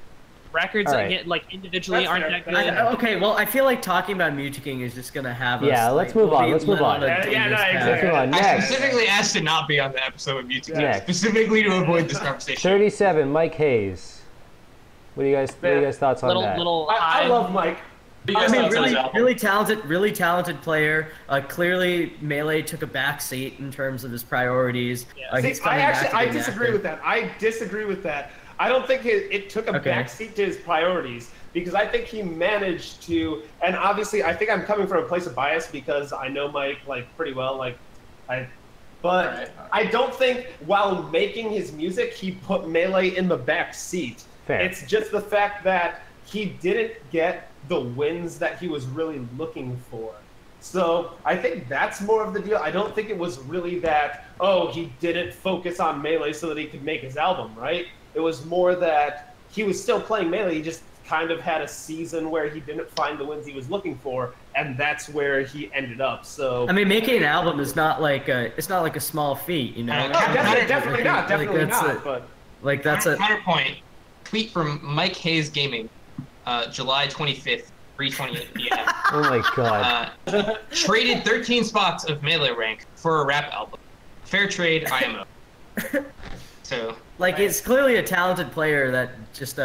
Records like individually aren't that good. Okay, well, I feel like talking about Mewtwo King is just gonna have us. Yeah, let's move on. Let's move on. I specifically asked to not be on the episode with Mewtwo King, specifically to avoid this conversation. 37, Mike Hayes. What do you guys thoughts on that? I love Mike. I mean, really talented player. Clearly, Melee took a back seat in terms of his priorities. Yeah. I disagree with that. I don't think it took a backseat to his priorities because I think he managed to, and obviously I think I'm coming from a place of bias because I know Mike like pretty well, I don't think while making his music he put Melee in the back seat. Fair. It's just the fact that he didn't get the wins that he was really looking for. So I think that's more of the deal. I don't think it was really that, he didn't focus on Melee so that he could make his album, right? It was more that he was still playing Melee. He just kind of had a season where he didn't find the wins he was looking for, and that's where he ended up. So I mean, making an album is not like a small feat, you know. Definitely not. But like that's a counterpoint. Tweet from Mike Hayes Gaming, July 25th, 3:28 p.m. Oh my god. Traded 13 spots of Melee rank for a rap album. Fair trade, IMO. So. Like it's clearly a talented player that just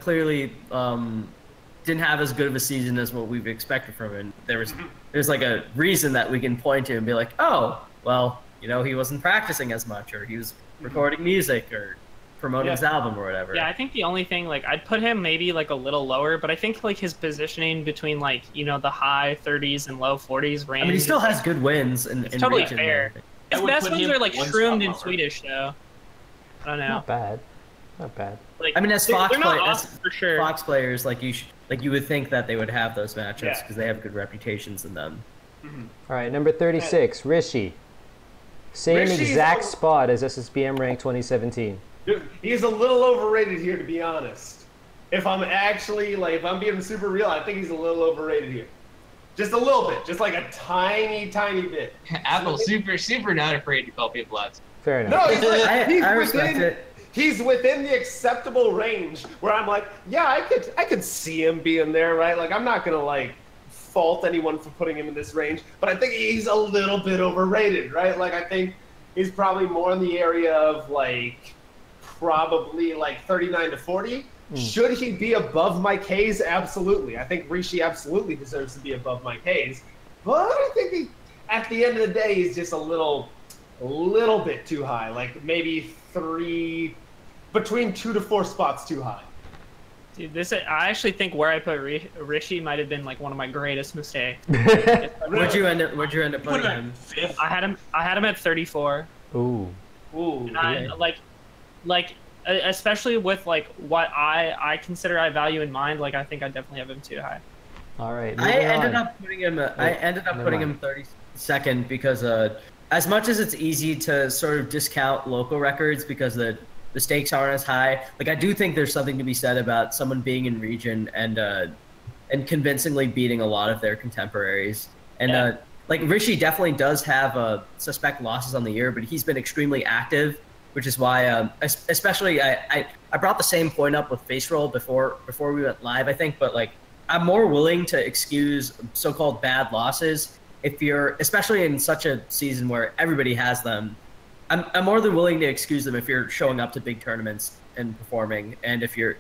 clearly didn't have as good of a season as what we've expected from him. There's like a reason that we can point to and be like, oh, well, you know, he wasn't practicing as much, or he was recording music or promoting his album or whatever. Yeah, I think the only thing, like, I'd put him maybe like a little lower, but I think like his positioning between like, you know, the high 30s and low 40s range. I mean, he still has good wins in totally region, fair. His best ones are like shroomed in Swedish though. I don't know. Not bad. Like, I mean, as Fox players, like you would think that they would have those matchups because they have good reputations in them. Mm-hmm. All right, number 36, Rishi. Same exact spot as SSBM rank 2017. Dude, he's a little overrated here, to be honest. If I'm being super real, I think he's a little overrated here. Just a little bit, just like a tiny bit. Appel, super not afraid to call people out. Fair enough. No, I respect it. He's within the acceptable range where I'm like, yeah, I could see him being there, right? Like, I'm not gonna like fault anyone for putting him in this range, but I think he's a little bit overrated, right? Like, I think he's probably more in the area of like probably like 39 to 40. Should he be above Mike Hayes? Absolutely. I think Rishi absolutely deserves to be above Mike Hayes, but I think at the end of the day, he's just a little bit too high. Like maybe between 2 to 4 spots too high. Dude, I actually think where I put Rishi might have been like one of my greatest mistakes. Where'd you end up putting him? I had him at 34. Ooh. And I, like especially with like what I consider I value in mind, like I think I definitely have him too high. All right. I ended up putting him 32nd because as much as it's easy to sort of discount local records because the stakes aren't as high, like I do think there's something to be said about someone being in region and convincingly beating a lot of their contemporaries. And like Rishi definitely does have suspect losses on the year, but he's been extremely active, which is why, especially I brought the same point up with face roll before we went live, I think, but like I'm more willing to excuse so-called bad losses if you're, especially in such a season where everybody has them. I'm more than willing to excuse them if you're showing up to big tournaments and performing, and if your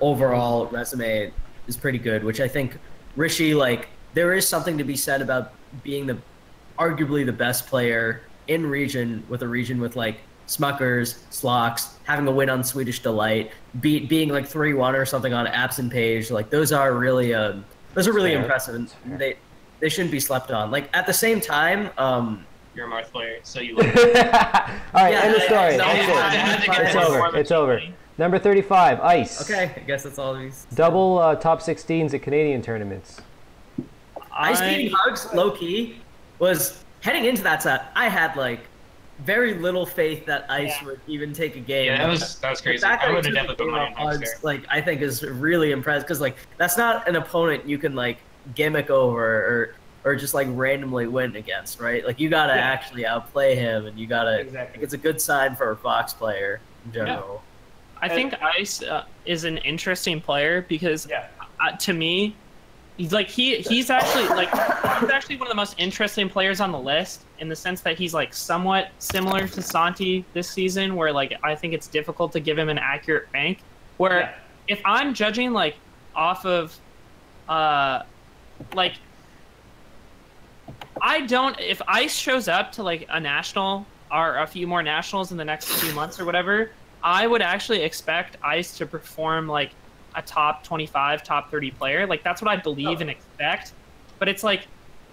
overall resume is pretty good, which I think Rishi, like, there is something to be said about being arguably the best player in region with like Smuckers, Slox, having a win on Swedish Delight, being like 3-1 or something on Absent Page. Like those are really impressive, and they shouldn't be slept on. Like at the same time, you're a Marth player, so you like All right, end of story. It's over. It's over. Number 35, Ice. Okay, I guess that's all these. Double top 16s at Canadian tournaments. Ice beating Hugs, low-key, was heading into that set. I had like very little faith that Ice would even take a game. Yeah, that was crazy. I would have definitely put money on Hugs there. Like, I think is really impressive, because like that's not an opponent you can like gimmick over or just like randomly win against, right? Like you gotta actually outplay him, and you gotta. Exactly. It's a good sign for a Fox player in general. I think Ice is an interesting player because to me, he's actually one of the most interesting players on the list, in the sense that he's like somewhat similar to Santi this season, where like I think it's difficult to give him an accurate rank. Where if I'm judging like off of like if Ice shows up to like a national or a few more nationals in the next few months or whatever, I would actually expect Ice to perform like a top 25, top 30 player. Like that's what I believe and expect. But it's like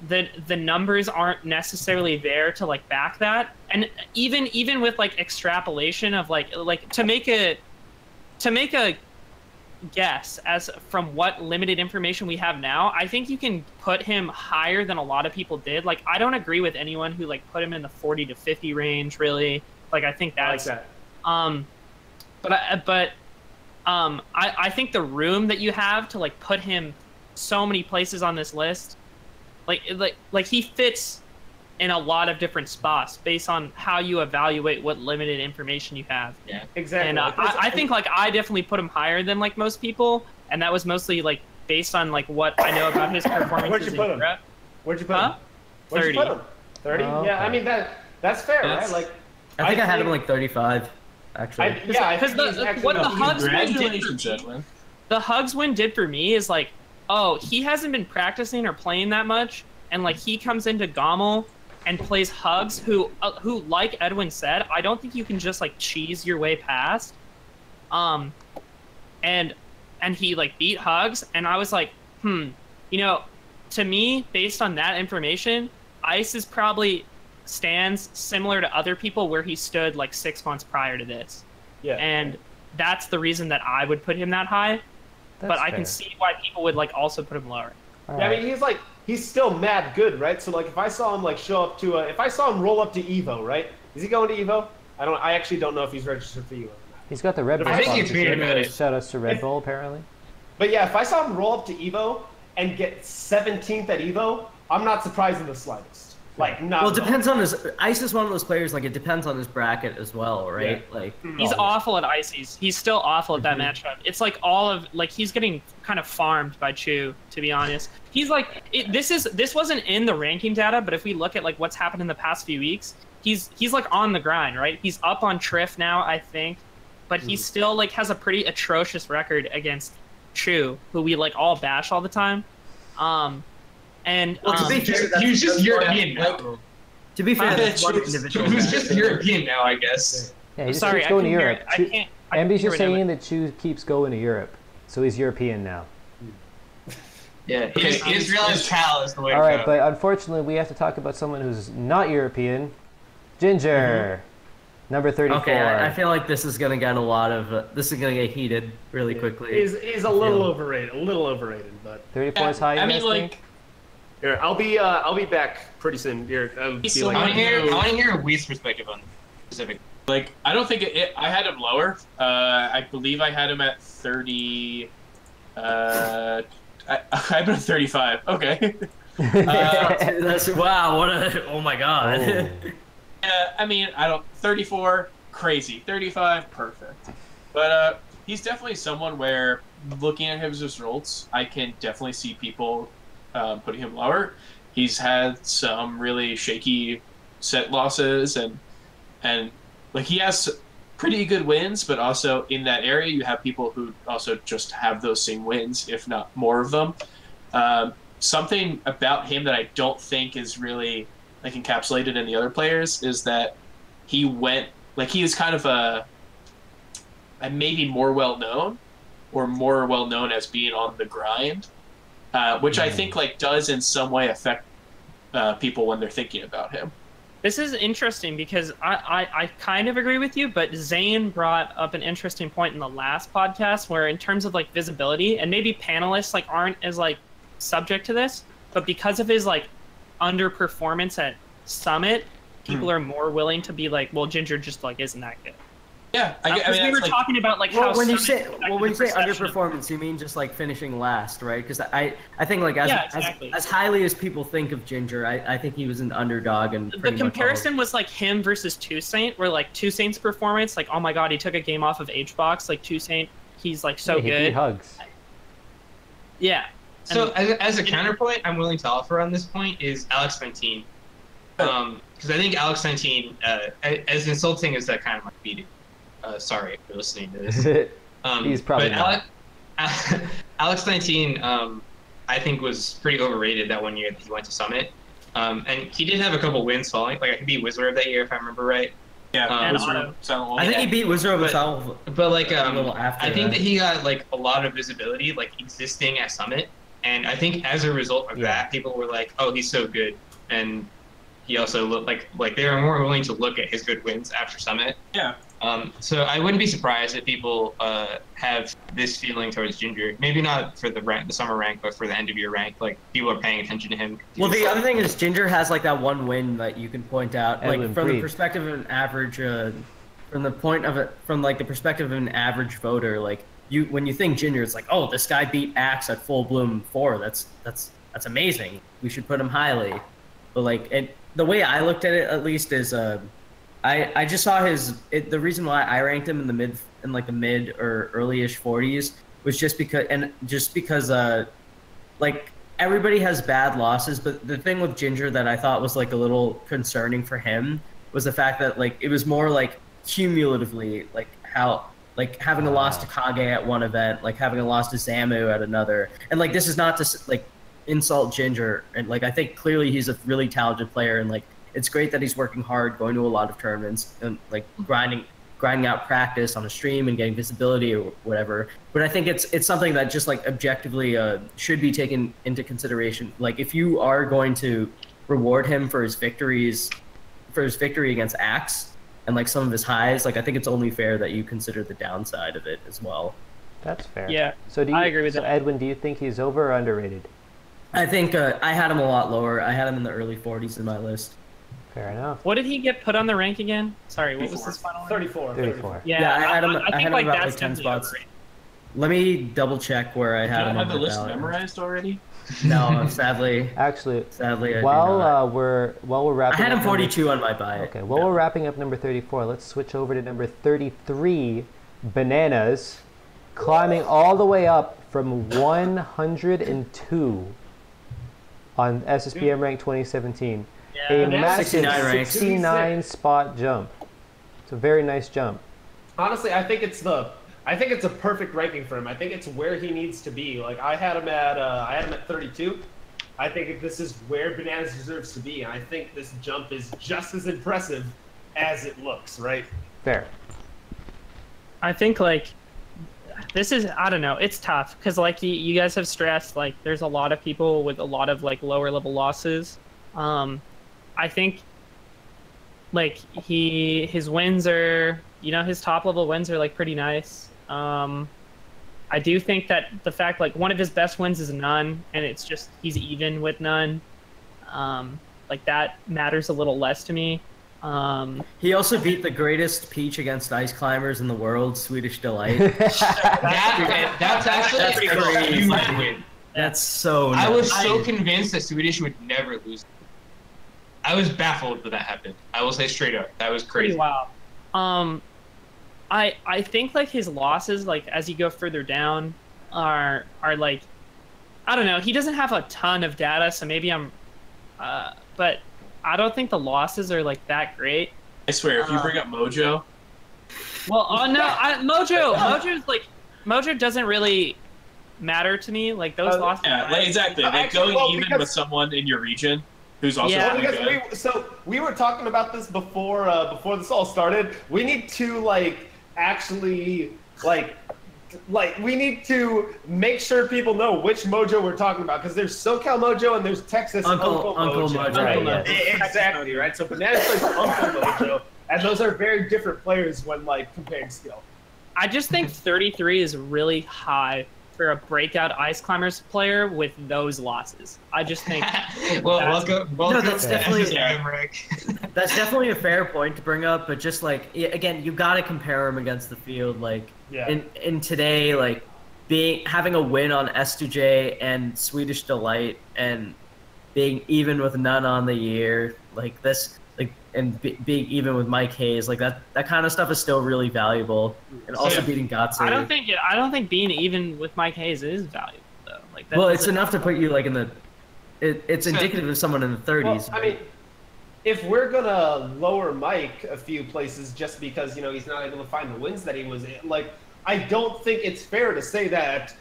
the numbers aren't necessarily there to like back that. And even with like extrapolation of like to make a guess as from what limited information we have now, I think you can put him higher than a lot of people did. Like I don't agree with anyone who like put him in the 40 to 50 range really. Like I think that's I think the room that you have to like put him so many places on this list, like he fits in a lot of different spots based on how you evaluate what limited information you have. Yeah, exactly. And I think like I definitely put him higher than like most people, and that was mostly like based on like what I know about his performances. Where'd you put him? Where'd you put him? 30. 30? Oh, yeah, I mean that's fair, right? Like I think I had him like 35. Actually, because what the Hugs win did, the Hugs win did for me is like, oh, he hasn't been practicing or playing that much, and like he comes into Gommel and plays Hugs, who like Edwin said, I don't think you can just like cheese your way past. And he like beat Hugs, and I was like, you know, to me, based on that information, Ice is probably stands similar to other people where he stood like 6 months prior to this. Yeah. And that's the reason that I would put him that high. But I can see why people would like also put him lower. I mean, he's still mad good, right? So like if I saw him like show up to if I saw him roll up to Evo, right? Is he going to Evo? I actually don't know if he's registered for Evo or not. He's got the Red Bull. I think he's being it. Shout outs to Red Bull apparently. But yeah, if I saw him roll up to Evo and get 17th at Evo, I'm not surprised in the slightest. Like, no. Well, it depends on his. Ice is one of those players. Like, it depends on his bracket as well, right? Yeah. Like, he's awful at Ices. He's still awful at that matchup. It's like he's getting kind of farmed by Chu, to be honest. He's like, this wasn't in the ranking data, but if we look at like what's happened in the past few weeks, he's like on the grind, right? He's up on Triff now, I think, but he still like has a pretty atrocious record against Chu, who we like all bash all the time. And well, to be fair, he was just European now. To be fair, that's one individual. He was just European now, I guess. Yeah, he just keeps going to Europe. Amby's just saying that Chu keeps going to Europe, so he's European now. Yeah, he just realized Cal is the way to go. All right, but unfortunately, we have to talk about someone who's not European, Ginger, number 34. Okay, I feel like this is gonna get a lot of. This is gonna get heated really quickly. He's a little overrated, but 34 is high. I mean, like. Here, I'll be back pretty soon. Here, I want to hear Wheat's perspective on specific. Like, I don't think I had him lower. I believe I had him at 30. I'm at 35. Okay. That's wow! Oh my god! I mean, 34 crazy, 35 perfect, but he's definitely someone where looking at his results, I can definitely see people putting him lower. He's had some really shaky set losses, and like he has pretty good wins, but also in that area you have people who also just have those same wins, if not more of them. Something about him that I don't think is really like encapsulated in the other players is that he is kind of a maybe more well known, or more well known as being on the grind, which I think like does in some way affect people when they're thinking about him. This is interesting because I kind of agree with you, but Zane brought up an interesting point in the last podcast where in terms of like visibility, and maybe panelists like aren't as like subject to this, but because of his like underperformance at Summit, people are more willing to be like, well, Ginger just like isn't that good. Yeah, I mean, we were like, talking about like how when you say perception. underperformance, you mean just like finishing last, right? Because I think like as highly as people think of Ginger, I think he was an underdog. And the comparison was like him versus Toussaint, where like Toussaint's performance, like oh my god, he took a game off of HBox. Like Toussaint, he's like so good. He hugs. Yeah. So as a counterpoint, I'm willing to offer on this point is Alex 19, because I think Alex 19, as insulting as that kind of might be. Sorry if you're listening to this. He's probably not. Alex 19, I think was pretty overrated that one year that he went to Summit. And he did have a couple wins falling. Like I could beat Wizard of that year if I remember right. Yeah, I think he beat Wizard of Salvo. But like a little after I think that that he got like a lot of visibility like existing at Summit. And I think as a result of that, people were like, "Oh, he's so good," and he also looked like they were more willing to look at his good wins after Summit. Yeah. So I wouldn't be surprised if people have this feeling towards Ginger. Maybe not for the summer rank, but for the end of year rank. Like people are paying attention to him. Well, the other thing is Ginger has like that one win that you can point out, like Edwinbudding. from the perspective of an average, from the perspective of an average voter, like. When you think Ginger, it's like, oh, this guy beat Axe at Full Bloom 4. That's amazing. We should put him highly. But like, the way I looked at it, at least, is I just saw the reason why I ranked him in the mid or early-ish 40s was just because like everybody has bad losses, but the thing with Ginger that I thought was like a little concerning for him was the fact that like it was more like cumulatively like how. Like having a loss to Kage at one event, like having a loss to Zamu at another, and like this is not to like insult Ginger, and like I think clearly he's a really talented player, and like it's great that he's working hard, going to a lot of tournaments, and like grinding out practice on a stream and getting visibility or whatever. But I think it's something that just like objectively should be taken into consideration. Like if you are going to reward him for his victory against Axe. And like some of his highs, like I think it's only fair that you consider the downside of it as well. That's fair. Yeah, so I agree with that. Edwin, do you think he's over or underrated? I think I had him a lot lower. I had him in the early 40s in my list. Fair enough. What did he get put on the rank again? Sorry, what was his final rank? 34. Yeah, I had him think about like 10 spots. overrated. Let me double check where I had him. Do you have on the list ballot. memorized already? No, sadly. Actually, I while we're wrapping, I had him up 42 on my bio. Okay, while we're wrapping up number 34, let's switch over to number 33, Bananas, climbing all the way up from 102 on SSBM rank 2017. Yeah, a massive 69 spot jump. It's a very nice jump. Honestly, I think it's a perfect ranking for him. I think it's where he needs to be. Like I had him at 32. I think this is where Bananas deserves to be, and I think this jump is just as impressive as it looks. Right? Fair. I think like this is, I don't know, it's tough because like you guys have stressed like there's a lot of people with a lot of like lower level losses. I think like his wins are, his top level wins are like pretty nice. I do think that the fact like one of his best wins is none, and it's just he's even with none. Like that matters a little less to me. He also beat the greatest Peach against ice climbers in the world, Swedish Delight. That's actually a huge win. That's so I was nuts. so convinced that Swedish would never lose. I was baffled when that happened. I will say straight up, that was crazy. Wow. I think like his losses, like as you go further down, are like, I don't know. He doesn't have a ton of data, so maybe I'm, but I don't think the losses are like that great. I swear, if you bring up Mojo, well, Mojo doesn't really matter to me. Like those losses. yeah, exactly. Like going even with someone in your region who's also really good. We were talking about this before this all started. We need to actually we need to make sure people know which Mojo we're talking about, because there's SoCal Mojo and there's Texas Uncle Mojo. Right, yeah. Exactly, right? So Bananas plays Uncle Mojo, and those are very different players when comparing skill. I just think 33 is really high for a breakout Ice Climbers player with those losses. I just think. welcome no, that's definitely that's definitely a fair point to bring up. But just again, you got to compare him against the field. In today, having a win on S2J and Swedish Delight and being even with none on the year and being even with Mike Hayes, that kind of stuff is still really valuable. And also beating Gotze. I don't think being even with Mike Hayes is valuable though. Well, it's enough to put you in the. It's indicative of someone in the 30s. Well, I mean, if we're gonna lower Mike a few places just because he's not able to find the wins that he was in, I don't think it's fair to say that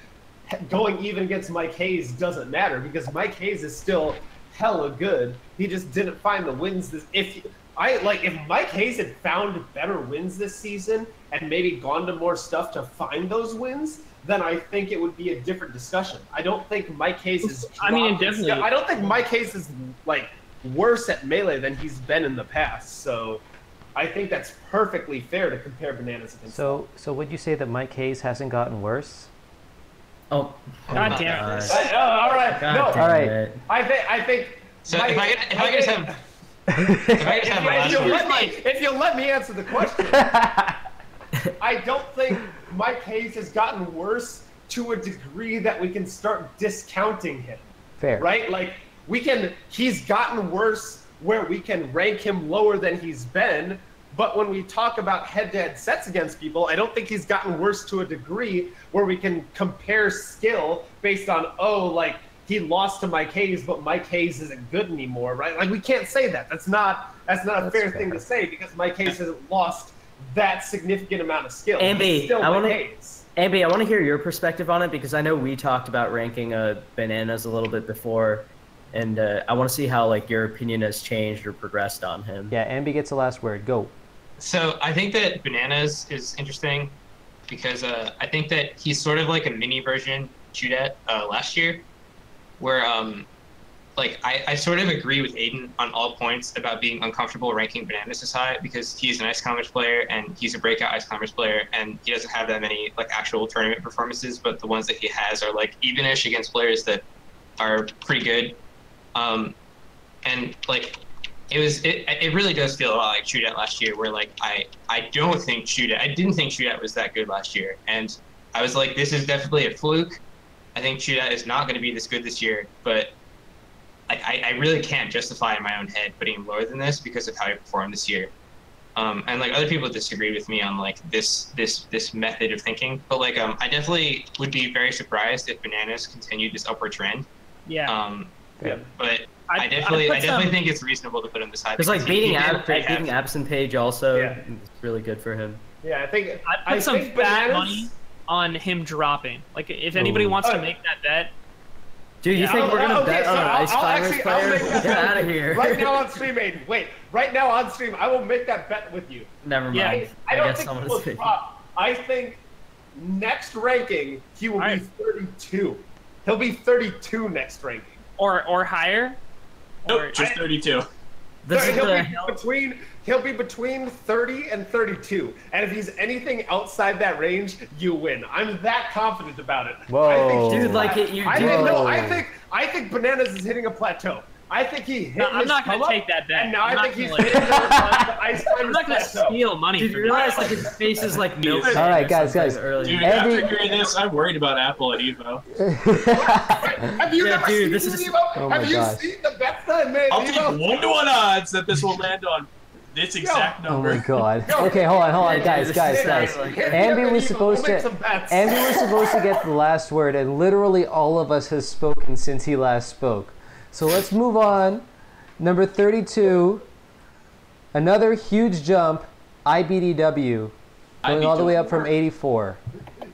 going even against Mike Hayes doesn't matter, because Mike Hayes is still hella good. He just didn't find the wins. If Mike Hayes had found better wins this season and maybe gone to more stuff to find those wins, then I think it would be a different discussion. I don't think Mike Hayes is. I don't think Mike Hayes is worse at Melee than he's been in the past. So I think that's perfectly fair to compare Bananas against. So would you say that Mike Hayes hasn't gotten worse? Oh, God damn it! All right, God all right. I think. So if I could have. If you'll let me answer the question, I don't think Mike Hayes has gotten worse to a degree that we can start discounting him. Fair. Right? He's gotten worse where we can rank him lower than he's been, but when we talk about head-to-head sets against people, I don't think he's gotten worse to a degree where we can compare skill based on, he lost to Mike Hayes, but Mike Hayes isn't good anymore, right? We can't say that. That's not a fair thing to say, because Mike Hayes hasn't lost that significant amount of skill. Ambi, I want to hear your perspective on it, because I know we talked about ranking Bananas a little bit before, and I want to see how your opinion has changed or progressed on him. Yeah, Ambi gets the last word. Go. So I think that Bananas is interesting because I think that he's sort of like a mini version of Chudet last year, where I sort of agree with Aiden on all points about being uncomfortable ranking Bananas this high, because he's an Ice Climbers player and he's a breakout Ice Climbers player, and he doesn't have that many actual tournament performances, but the ones that he has are even-ish against players that are pretty good. It really does feel a lot like Chudet last year, where I didn't think Chudet was that good last year, and I was like, this is definitely a fluke. I think Chudet is not going to be this good this year, but I really can't justify in my own head putting him lower than this because of how he performed this year. And other people disagree with me on this method of thinking, but I definitely would be very surprised if Bananas continued this upward trend. Yeah. But I definitely think it's reasonable to put him this high. Because beating Absent Page also is really good for him. Yeah, I think I put some bad money on him dropping. If anybody wants to make that bet. Dude, you think we're gonna bet on an Ice Climbers player? Get out of here! Right now on stream, Aiden. Wait, right now on stream, I will make that bet with you. Never mind. Yeah, I don't think he will drop. I think next ranking he will be 32. He'll be 32 next ranking. Or higher? Nope, just 32. He'll be between 30 and 32, and if he's anything outside that range, you win. I'm that confident about it. Whoa, I think Bananas is hitting a plateau. I think he hit No, I'm not going to take that bet. And now I think he's like, hitting the ice cream. I'm not going to steal money Did you from realize like his face is like milk? All right, guys. Dude, after hearing this, I'm worried about Appel at Evo. Have you never seen this is Evo? Oh my Have you gosh. seen the bets that I made? I'll take 1-to-1 odds that this will land on this exact Oh number. my god. Okay, hold on, guys. Ambi was supposed to get the last word, and literally all of us has spoken since he last spoke. So let's move on. Number 32, another huge jump, IBDW, going all the way up from 84.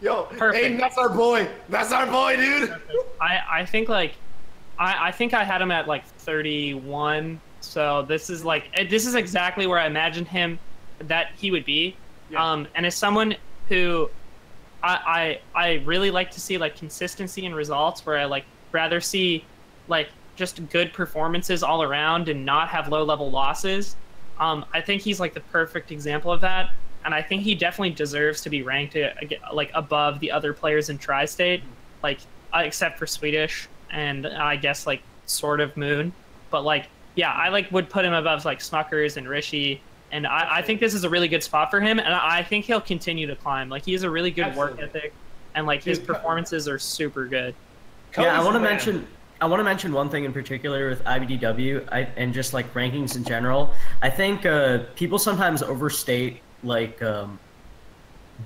Yo, Perfect. Aiden, that's our boy. That's our boy, dude. I think like I think I had him at like 31. So this is exactly where I imagined him that he would be. Yeah. And as someone who I really like to see like consistency in results, where I like rather see like just good performances all around and not have low level losses. I think he's like the perfect example of that. And I think he definitely deserves to be ranked like above the other players in Tri-State, like except for Swedish and I guess like sort of Moon. But like, yeah, I like would put him above like Smuckers and Rishi. And I think this is a really good spot for him. And I think he'll continue to climb. Like he has a really good work ethic and like his performances are super good. Yeah, I want to mention one thing in particular with IBDW and just like rankings in general. I think people sometimes overstate like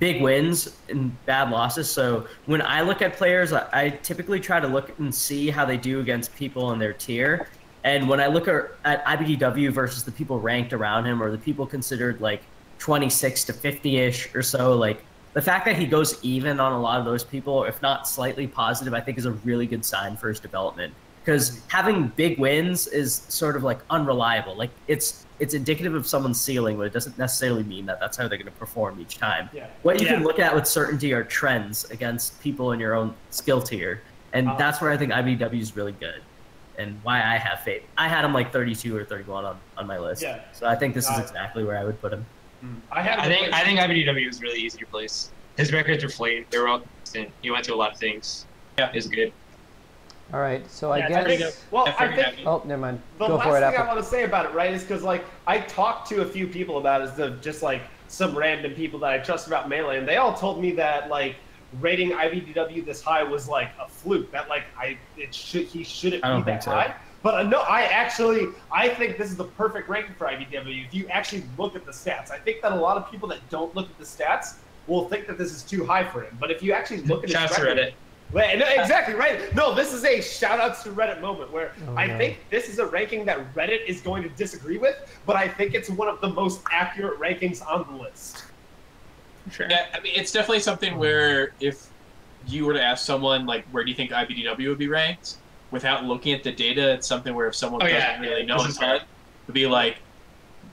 big wins and bad losses. So when I look at players, I typically try to look and see how they do against people in their tier. And when I look at IBDW versus the people ranked around him or the people considered like 26 to 50-ish or so, like the fact that he goes even on a lot of those people, if not slightly positive, I think is a really good sign for his development. Because having big wins is sort of like unreliable. Like it's indicative of someone's ceiling, but it doesn't necessarily mean that that's how they're going to perform each time. Yeah. What you can look at with certainty are trends against people in your own skill tier. And that's where I think IBDW is really good and why I have faith. I had him like 32 or 31 on my list. Yeah. So I think this is exactly where I would put him. I think IBDW is really easy to place. His records are flamed. They were all consistent. He went to a lot of things. Yeah, it's good. All right, so I guess. I think. Oh, never mind. The last thing I want to say about it, right, is because like I talked to a few people about it, just like some random people that I trust about Melee, and they all told me that like rating IBDW this high was like a fluke. That like he shouldn't be that high. But no, I think this is the perfect ranking for IBDW. If you actually look at the stats, I think that a lot of people that don't look at the stats will think that this is too high for him. But if you actually look at his record, no, exactly right. No, this is a shout outs to Reddit moment where I think this is a ranking that Reddit is going to disagree with, but I think it's one of the most accurate rankings on the list. Sure. Yeah, I mean, it's definitely something where if you were to ask someone, like, where do you think IBDW would be ranked, without looking at the data, it's something where if someone doesn't really know his head, would be like,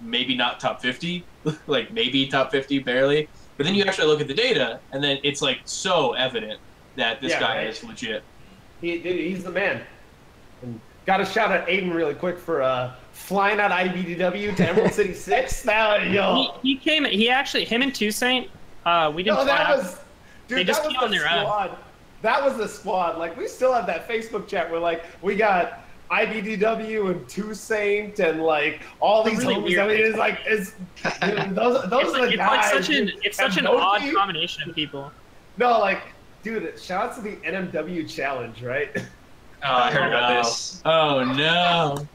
maybe not top 50, like maybe top 50, barely. But then you actually look at the data, and then it's like so evident that this guy is legit. He's the man. And got to shout out Aiden really quick for flying out IBDW to Emerald City 6. Now, yo. He actually, him and Toussaint, we didn't fly out. Dude, they just came on their own. That was the squad. Like, we still have that Facebook chat where, like, we got IBDW and Toussaint and, like, all these homies. I mean, those are the guys. It's such an odd combination of people. No, like, dude, shout out to the NMW challenge, right? Oh, I heard about this. Oh, no.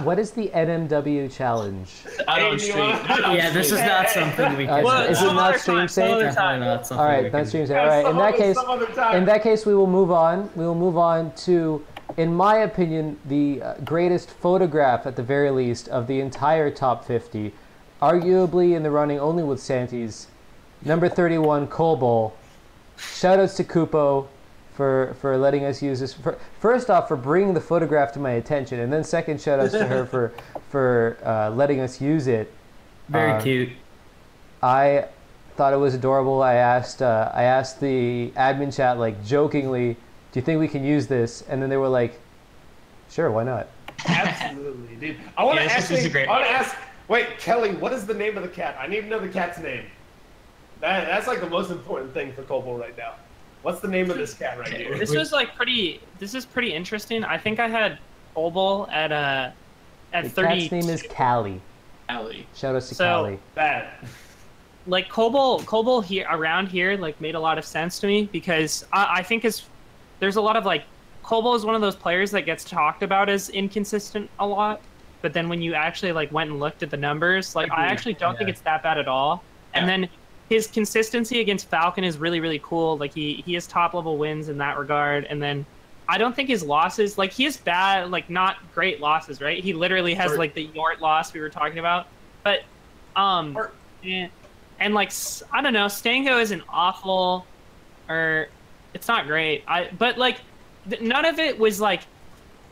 What is the NMW challenge? I don't stream. Yeah, this is not something we can. Is it not stream safe? All right, not stream safe. All right, in that case, we will move on. We will move on to, in my opinion, the greatest photograph at the very least of the entire top 50, arguably in the running only with Santis. Number 31, Colbol. Shoutouts to Kupo for letting us use this. First off, for bringing the photograph to my attention, and then second, shoutouts to her for letting us use it. Very cute. I thought it was adorable. I asked the admin chat, like, jokingly, do you think we can use this? And then they were like, sure, why not? Absolutely, dude. I want to ask. Wait, Kelly, what is the name of the cat? I need to know the cat's name. That's like the most important thing for Colbol right now. What's the name of this cat right here? This is pretty interesting. I think I had Koble at The 30. cat's name is Callie. Allie. Shout out to So- Callie. Bad. Like Koble here around here like made a lot of sense to me because I think there's a lot of like Koble is one of those players that gets talked about as inconsistent a lot, but then when you actually like went and looked at the numbers, like I actually don't think it's that bad at all. And then his consistency against Falcon is really, really cool. Like he has top level wins in that regard. And then I don't think his losses, like he has bad, like not great losses, right? He literally has like the Yort loss we were talking about. But and like I don't know, Stango isn't awful, or it's not great. But like none of it was like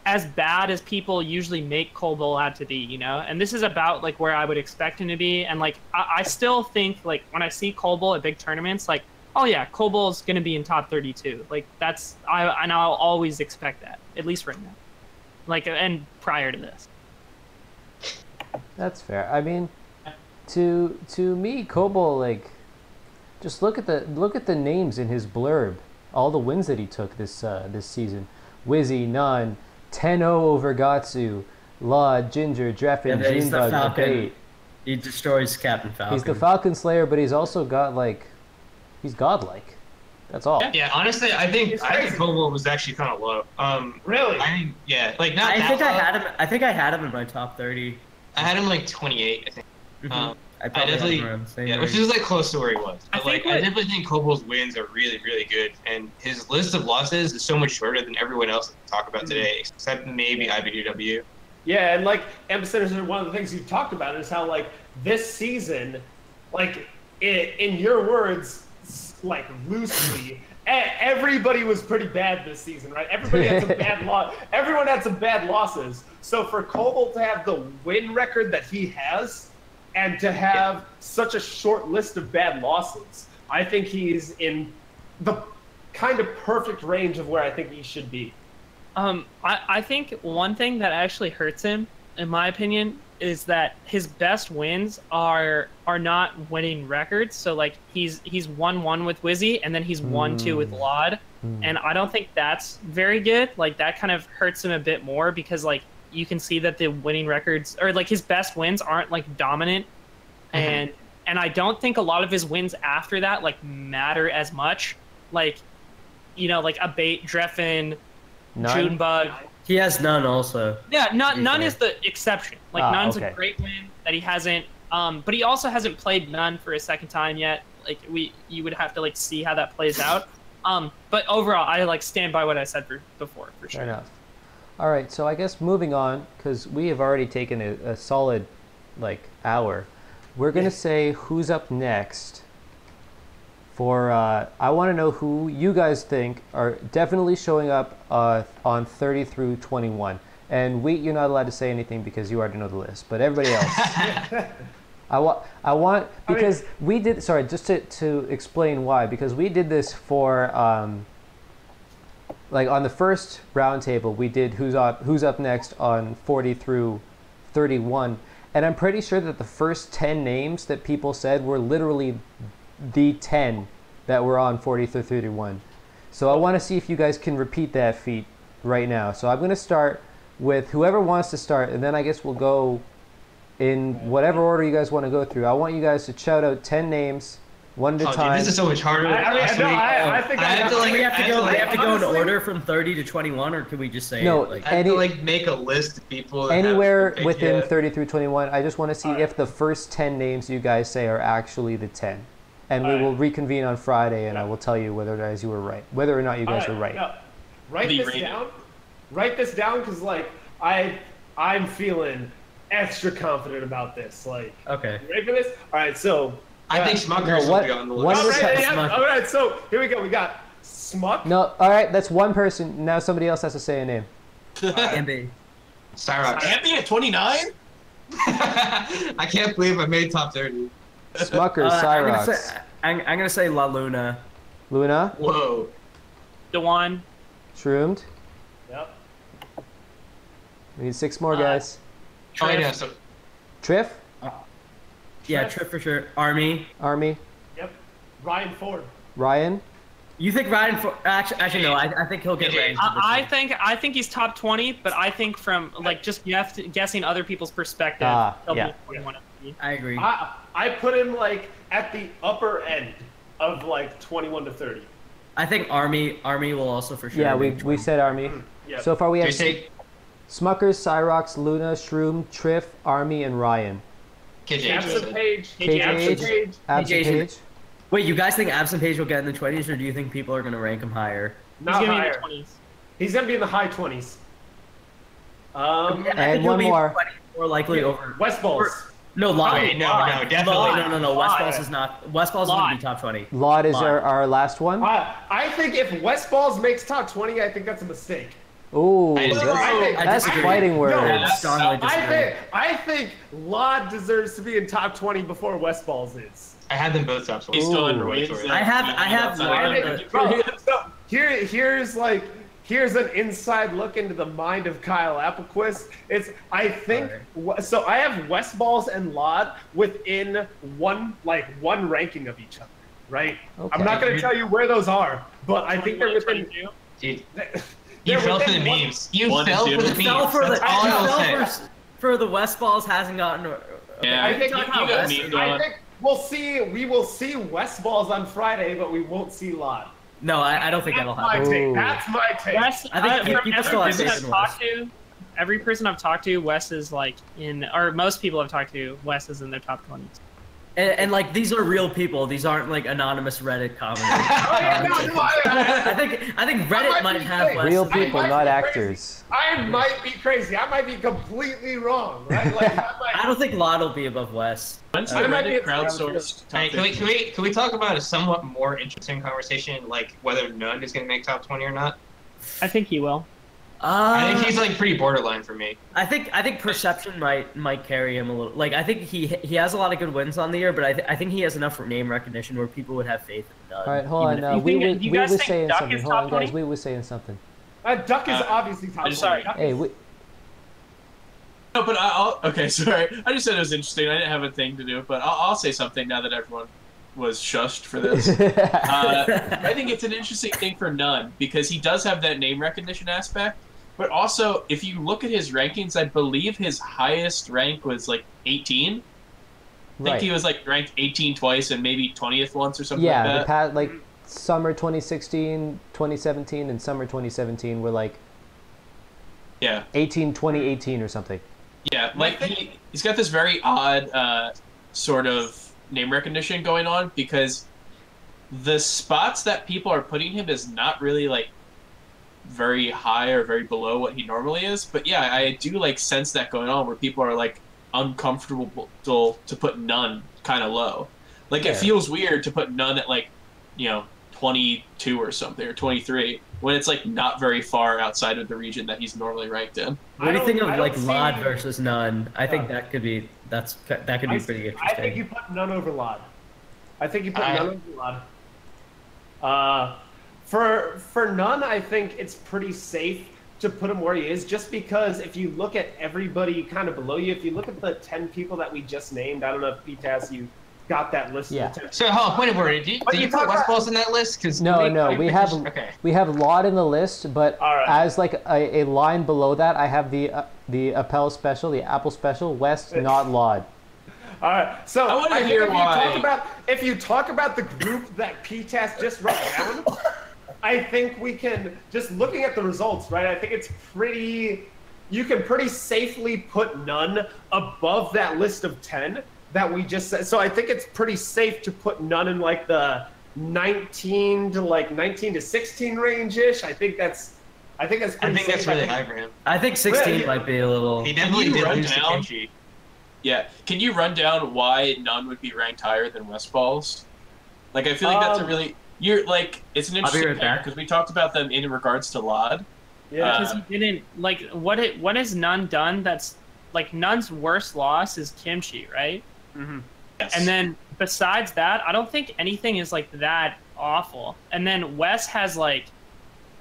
as bad as people usually make Koble out to be, you know? And this is about like where I would expect him to be. And like I still think like when I see Koble at big tournaments, like, oh yeah, Koble's gonna be in top 32. Like and I'll always expect that, at least right now. Like and prior to this. That's fair. I mean, to me, Koble, like, just look at the names in his blurb. All the wins that he took this season: Wizzy, Nun, 10-0 over Gatsu, Law, Ginger, Dreffin, Junebug, Debate. He destroys Captain Falcon. He's the Falcon Slayer, but he's also got like, he's godlike. That's all. Yeah, honestly, I think Koble was actually kind of low. Really? I think like not. I that think low. I think I had him in my top 30. I had him like 28, I think. I probably had him around the same which is like close to where he was. But I definitely think Koble's wins are really, really good, and his list of losses is so much shorter than everyone else that we talk about today, except maybe IBDW. Yeah, and like Epicenter, one of the things you talked about is how like this season, like in your words, like loosely, everybody was pretty bad this season, right? Everybody had some bad loss. Everyone had some bad losses. So for Koble to have the win record that he has, and to have such a short list of bad losses, I think he's in the kind of perfect range of where I think he should be. I think one thing that actually hurts him, in my opinion, is that his best wins are not winning records. So like he's 1-1 with Wizzy, and then he's 1-2 with Laud, and I don't think that's very good. Like that kind of hurts him a bit more because like you can see that the winning records or like his best wins aren't like dominant, and I don't think a lot of his wins after that like matter as much. Like, you know, like Abate, Dreffin, Junebug. He has None also. Yeah, None is the exception. Like None's a great win that he hasn't. But he also hasn't played None for a second time yet. Like you would have to like see how that plays out. But overall, I like stand by what I said before for sure. Fair enough. All right, so I guess moving on, because we have already taken a solid like hour. We're gonna say who's up next. For I want to know who you guys think are definitely showing up on 30 through 21. And Wheat, you're not allowed to say anything because you already know the list. But everybody else, I want because we did. Sorry, just to explain why. Because we did this for like on the first roundtable, we did who's up next on 40 through 31, and I'm pretty sure that the first 10 names that people said were literally the 10 that were on 40 through 31. So I want to see if you guys can repeat that feat right now. So I'm going to start with whoever wants to start, and then I guess we'll go in whatever order you guys want to go through. I want you guys to shout out 10 names one at a time. Dude, this is so much harder. I think we have to go in order from 30 to 21, or can we just say no? Like, I have to like make a list of people that anywhere have within 30 through 21. I just want to see if the first 10 names you guys say are actually the 10. And we will reconvene on Friday, and I will tell you whether or not you were right. Whether or not you guys were right. No. Write this down, because like I'm feeling extra confident about this. Like, okay, you ready for this? All right, so I think Smuckers will be on the list. All right, so here we go. We got Smuck. No, all right, that's one person. Now somebody else has to say a name. MB. Cyrox. MB at 29? I can't believe I made top 30. Smuckers, Cyrox. I'm gonna say La Luna. Luna. Whoa. Dewan. Shroomed. Yep. We need 6 more guys. Oh, yeah, so Triff. Yeah, Trip for sure. Army. Army. Yep. Ryan Ford. Ryan. You think Ryan? Actually, no. I think he'll get ranked. I think he's top 20, but I think from like just guessing other people's perspective, he'll be 21. I agree. I put him like at the upper end of like 21 to 30. I think Army will also for sure. Yeah, we said Army. Yep. So far we have say Smuckers, Cyrox, Luna, Shroom, Triff, Army, and Ryan. Absent Page. Absent Page. Wait, you guys think Absent Page will get in the 20s, or do you think people are going to rank him higher? Not He's gonna higher. be in the 20s. He's gonna be in the high 20s. And one more. More likely over West Balls. No, Laud. Okay, no, definitely. No. West Balls is not. West Balls is going to be top 20. Laud is our last one. I think if West Balls makes top 20, I think that's a mistake. Ooh, I that's fighting words. I think Laud deserves to be in top 20 before West Balls is. I had them both top 20. He's still underweight. I have Laud. Here's an inside look into the mind of Kyle Appelquist. I have West Balls and Laud within one ranking of each other, right? Okay. I'm not going to tell you where those are, but I think they're within. Dude, you fell for the memes. You fell for the memes. That's all I will say. For the West Balls hasn't gotten. Yeah, I think we'll see. We will see West Balls on Friday, but we won't see Laud. No, I don't think that'll happen. That's my take. I think people still have faith in West. Every person I've talked to, West is like or most people I've talked to, West is in their top 20s. And like these are real people. These aren't like anonymous Reddit comments. I think Reddit might have West. Real people, not actors. I might be crazy. I might be completely wrong. Right? Like, I don't think Laud will be above West. When's the Reddit crowdsourced? Hey, can we talk about a somewhat more interesting conversation, like whether Nunn is going to make top 20 or not? I think he will. I think he's like pretty borderline for me. I think perception might carry him a little. Like I think he has a lot of good wins on the year, but I think he has enough name recognition where people would have faith in Nunn. All right, hold on. We were saying something. Hold on, guys. We were saying something. Duck is obviously top 20. Sorry. Hey, No, but okay, sorry. I just said it was interesting. I didn't have a thing to do, but I'll say something now that everyone was shushed for this. I think it's an interesting thing for Nunn because he does have that name recognition aspect. But also, if you look at his rankings, I believe his highest rank was like 18. I think he was like ranked 18 twice and maybe 20th once or something like that. Yeah, the past, like summer 2016, 2017, and summer 2017 were like 18, 20, 18 or something. Yeah, like he's got this very odd sort of name recognition going on because the spots that people are putting him is not really like very high or very below what he normally is. But yeah, I do like sense that going on where people are like uncomfortable to put Nunn kind of low. Like it feels weird to put Nunn at like, 22 or something or 23 when it's like not very far outside of the region that he's normally ranked in. What do you think of like Laud versus Nunn? I think that could be pretty interesting. I think you put Nunn over Laud. Nunn over Laud. For Nunn, I think it's pretty safe to put him where he is, just because if you look at everybody kind of below you, if you look at the 10 people that we just named, I don't know if PTAS, you got that list. Yeah. So, hold on, point of order. Do you put West Balls in that list? No, we have Laud in the list, but as like a line below that, I have the Appel special, the Apple special, West, not Laud. All right, so I want to hear why. If you talk about the group that PTAS just wrote down, I think we can, just looking at the results, right? I think it's you can pretty safely put Nunn above that list of 10 that we just said. So I think it's pretty safe to put Nunn in like the 19 to 16 range-ish. I think that's pretty safe. Really high for him. I think 16 might be a little. He definitely did lose to Kimchi. Yeah. Can you run down why Nunn would be ranked higher than West Balls? Like, I feel like that's a really... it's an interesting thing because we talked about them in regards to Laud. Yeah, because he didn't what has Nunn done? That's like Nunn's worst loss is Kimchi, right? Mm-hmm. Yes. And then besides that, I don't think anything is like that awful. And then Wes has like,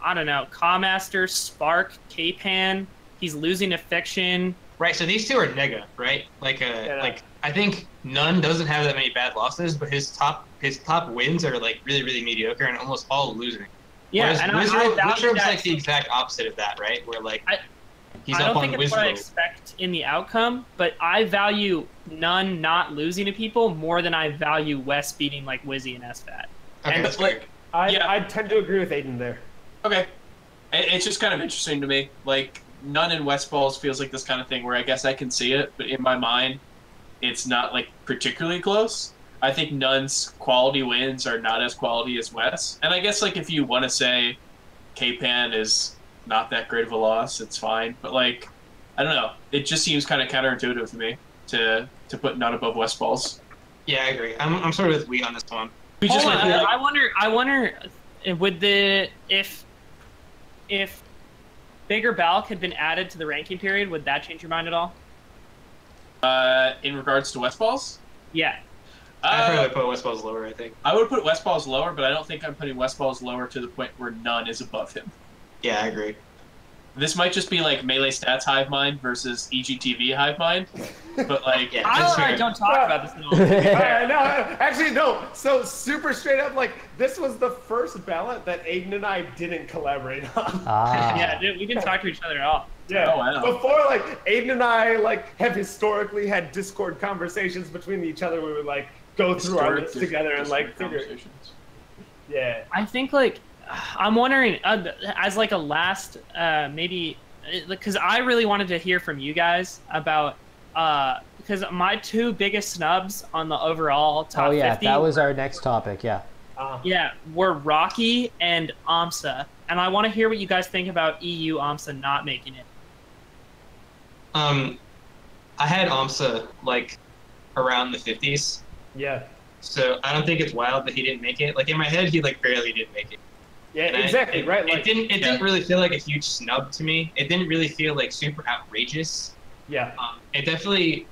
I don't know, Kawmaster, Spark, K-Pan. He's losing to Fiction. Right. So these two are nega, right? Like I think None doesn't have that many bad losses, but his top wins are like really, really mediocre and almost all losing. Yeah, whereas and Wizard's like the exact opposite of that, right? Where like he's I up don't on think it's Wizard. what I expect in the outcome, but I value None not losing to people more than I value Wes beating like Wizzy and SFAT. Okay, And that's fair. I tend to agree with Aiden there. Okay. It's just kind of interesting to me. Like, None in West Balls feels like this kind of thing where I guess I can see it, but in my mind, it's not, like, particularly close. I think None's quality wins are not as quality as Wes. And I guess, like, if you want to say K-Pan is not that great of a loss, it's fine. But, like, I don't know. It just seems kind of counterintuitive to me to put None above West Balls. Yeah, I agree. I'm sort of with Wheat on this one. Hold on, I wonder would if Bigger Balk had been added to the ranking period, would that change your mind at all? In regards to West Balls? Yeah. I'd probably put West Balls lower, I think. I would put West Balls lower, but I don't think I'm putting West Balls lower to the point where None is above him. Yeah, I agree. This might just be like Melee Stats Hive Mind versus EGTV Hive Mind, but like, Yeah. I don't talk about this at all. No, actually, no. So super straight up, like this was the first ballot that Aiden and I didn't collaborate on. Yeah, dude, we didn't talk to each other at all. Yeah. Oh, wow. Before, like Aiden and I, like have historically had Discord conversations between each other. We would like go through our lists together and like figure. Yeah. I think like I'm wondering as like a last maybe because I really wanted to hear from you guys about because my two biggest snubs on the overall top 50 that was our next topic. Yeah, were Rocky and AMSA, and I want to hear what you guys think about EU AMSA not making it. I had AMSA like around the 50s. Yeah. So I don't think it's wild that he didn't make it. Like in my head, he like barely didn't make it. Yeah, And exactly. Right. Like, it didn't really feel like a huge snub to me. It didn't really feel like super outrageous. yeah. It definitely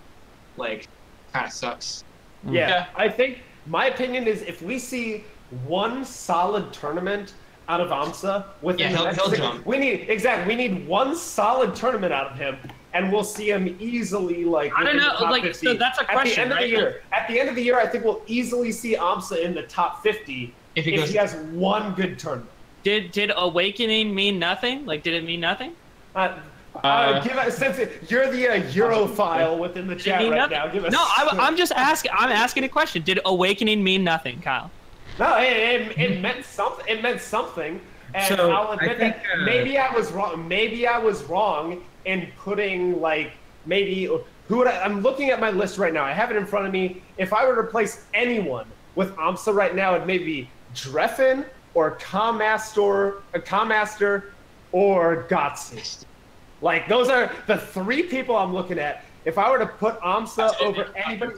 like kind of sucks. Yeah, I think my opinion is if we see one solid tournament out of AMSA within the next he'll 6, jump. we need one solid tournament out of him, and we'll see him easily like. I don't within know, the top like 50. so that's a question, at the end right? of the year. At the end of the year, I think we'll easily see AMSA in the top 50 if he has one good tournament. Did Awakening mean nothing? Like, did it mean nothing? Give us since you're the Europhile within the chat right nothing? now. Give us. No, I'm just asking. I'm asking a question. Did Awakening mean nothing, Kyle? No, it meant something. It meant something. And So, I'll admit that maybe I was wrong. Maybe I was wrong in putting like maybe who would I'm looking at my list right now. I have it in front of me. If I were to replace anyone with AMSA right now, it'd maybe be Dreffin or Commaster or Gotsi. Like those are the three people I'm looking at. If I were to put AMSA over anybody,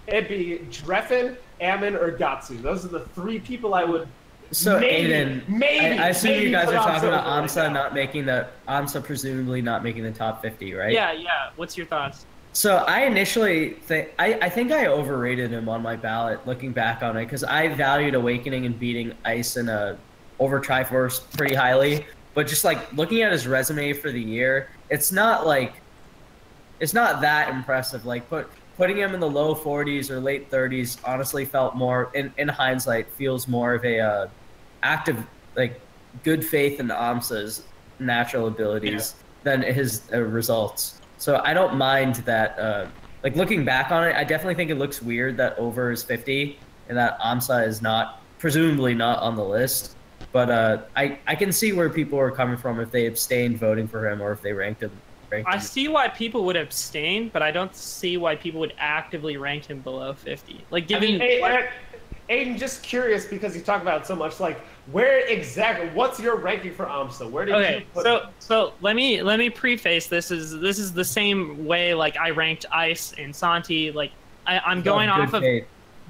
it'd be Dreffin, Ammon, or Gatsu. Those are the three people I would. So Aiden, I assume you guys are talking about AMSA AMSA presumably not making the top 50, right? Yeah. What's your thoughts? So I initially think I think I overrated him on my ballot looking back on it because I valued Awakening and beating Ice in a over Triforce pretty highly. But just like looking at his resume for the year, it's not that impressive. Like putting him in the low 40s or late 30s honestly felt more in hindsight feels more of a active like good faith in AMSA's natural abilities than his results. So I don't mind that. Like looking back on it, I definitely think it looks weird that over is 50 and that AMSA is presumably not on the list. But I can see where people are coming from if they abstained voting for him or if they ranked him. I see why people would abstain, but I don't see why people would actively rank him below 50. Like, Aiden, just curious because you talk about it so much. Like, where exactly? What's your ranking for AMSA? Where did you put him? So let me preface. This is the same way like I ranked Ice and Santi. Like I'm going off of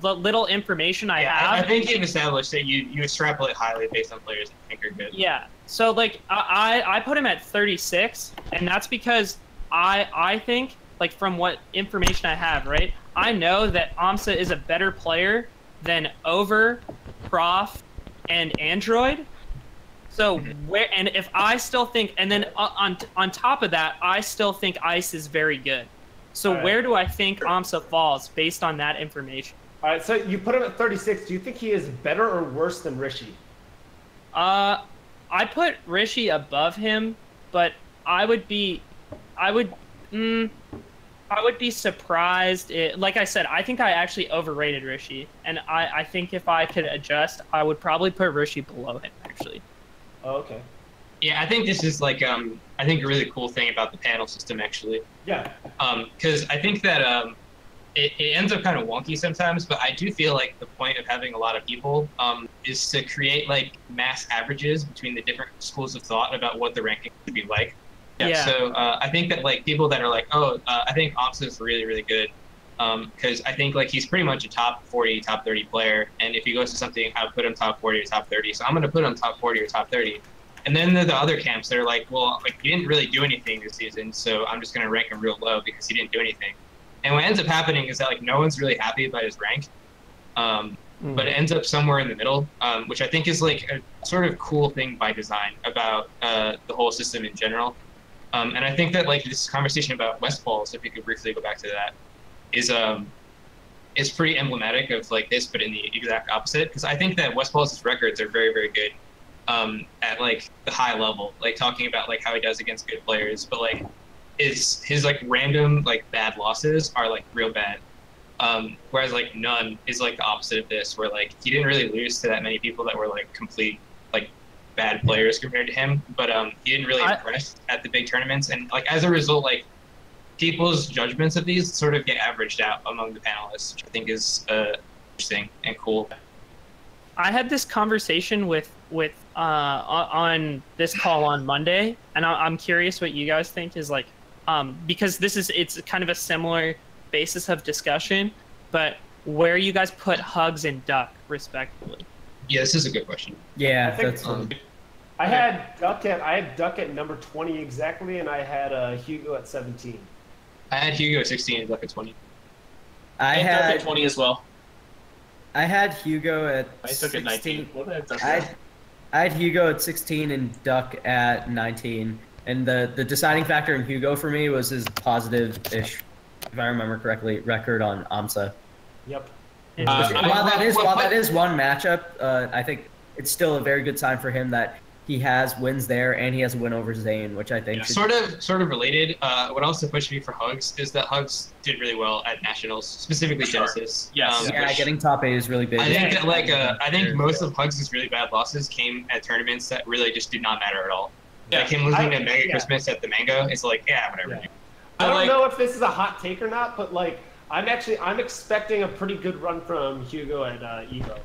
the little information I have. I think you've established that you extrapolate highly based on players that you think are good. Yeah. So like I put him at 36, and that's because I think like from what information I have, right? I know that AMSA is a better player than Over, Prof, and Android. So if I still think, and then on top of that, I still think Ice is very good. So where do I think AMSA falls based on that information? All right, so you put him at 36. Do you think he is better or worse than Rishi? I put Rishi above him, but I would be surprised. Like I said, I think I actually overrated Rishi, and I think if I could adjust, I would probably put Rishi below him, actually. Oh, okay. Yeah, I think this is like I think a really cool thing about the panel system, actually. Yeah. Because I think that it ends up kind of wonky sometimes, but I do feel like the point of having a lot of people is to create like mass averages between the different schools of thought about what the ranking should be like. Yeah. So I think that like people that are like, oh, I think AMSA is really, really good, because I think like he's pretty much a top 40, top 30 player, and if he goes to something, I'll put him top 40 or top 30. So I'm going to put him top 40 or top 30. And then the other camps that are like, well, like he didn't really do anything this season, so I'm just going to rank him real low because he didn't do anything. And what ends up happening is that like no one's really happy about his rank, but it ends up somewhere in the middle, which I think is like a sort of cool thing by design about the whole system in general. And I think that like this conversation about Westfalls, if we could briefly go back to that, is pretty emblematic of like this, but in the exact opposite. Because I think that Westfalls' records are very, very good at like the high level, like talking about like how he does against good players, but like his like random like bad losses are like real bad. Whereas like none is like the opposite of this, where like he didn't really lose to that many people that were like complete like bad players compared to him, but he didn't really impress at the big tournaments, and like as a result, like people's judgments of these sort of get averaged out among the panelists, which I think is interesting and cool. I had this conversation with on this call on Monday, and I'm curious what you guys think is like, because it's kind of a similar basis of discussion, but where you guys put Hugs and Duck respectively. Yeah, this is a good question. Yeah, I had Duck at number 20 exactly, and I had Hugo at 17. I had Hugo at 16 and Duck at 20. I had Duck at 20 as well. I had Hugo at I took 16. At 19. What did I had Hugo at 16 and Duck at 19. And the deciding factor in Hugo for me was his positive-ish, if I remember correctly, record on AMSA. Yep. While that is one matchup, I think it's still a very good sign for him that he has wins there and he has a win over Zane, which I think sort of related. What also pushed me for Hugs is that Hugs did really well at nationals, specifically Genesis. Yes. Getting top 8 is really big. I think that like I think most of Hugs' really bad losses came at tournaments that really just did not matter at all. Yeah. Like him losing to Mega Christmas at the Mango, it's like whatever. Yeah. I don't know if this is a hot take or not, but like I'm expecting a pretty good run from Hugo at Evo.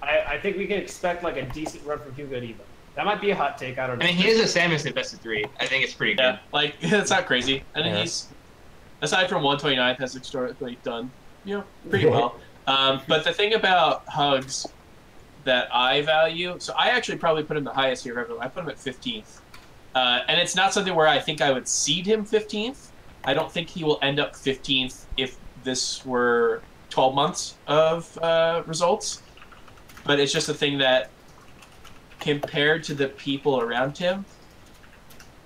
I think we can expect like a decent run from Hugo at Evo. That might be a hot take. I don't know. I mean, he is a Samus at best of 3. I think it's pretty good. Yeah, like it's not crazy. I think he's, aside from 129th, has historically done pretty well. But the thing about Hugs that I value, so I actually probably put him the highest here of everyone. I put him at 15th, and it's not something where I think I would seed him 15th. I don't think he will end up 15th if this were 12 months of results. But it's just a thing that, compared to the people around him,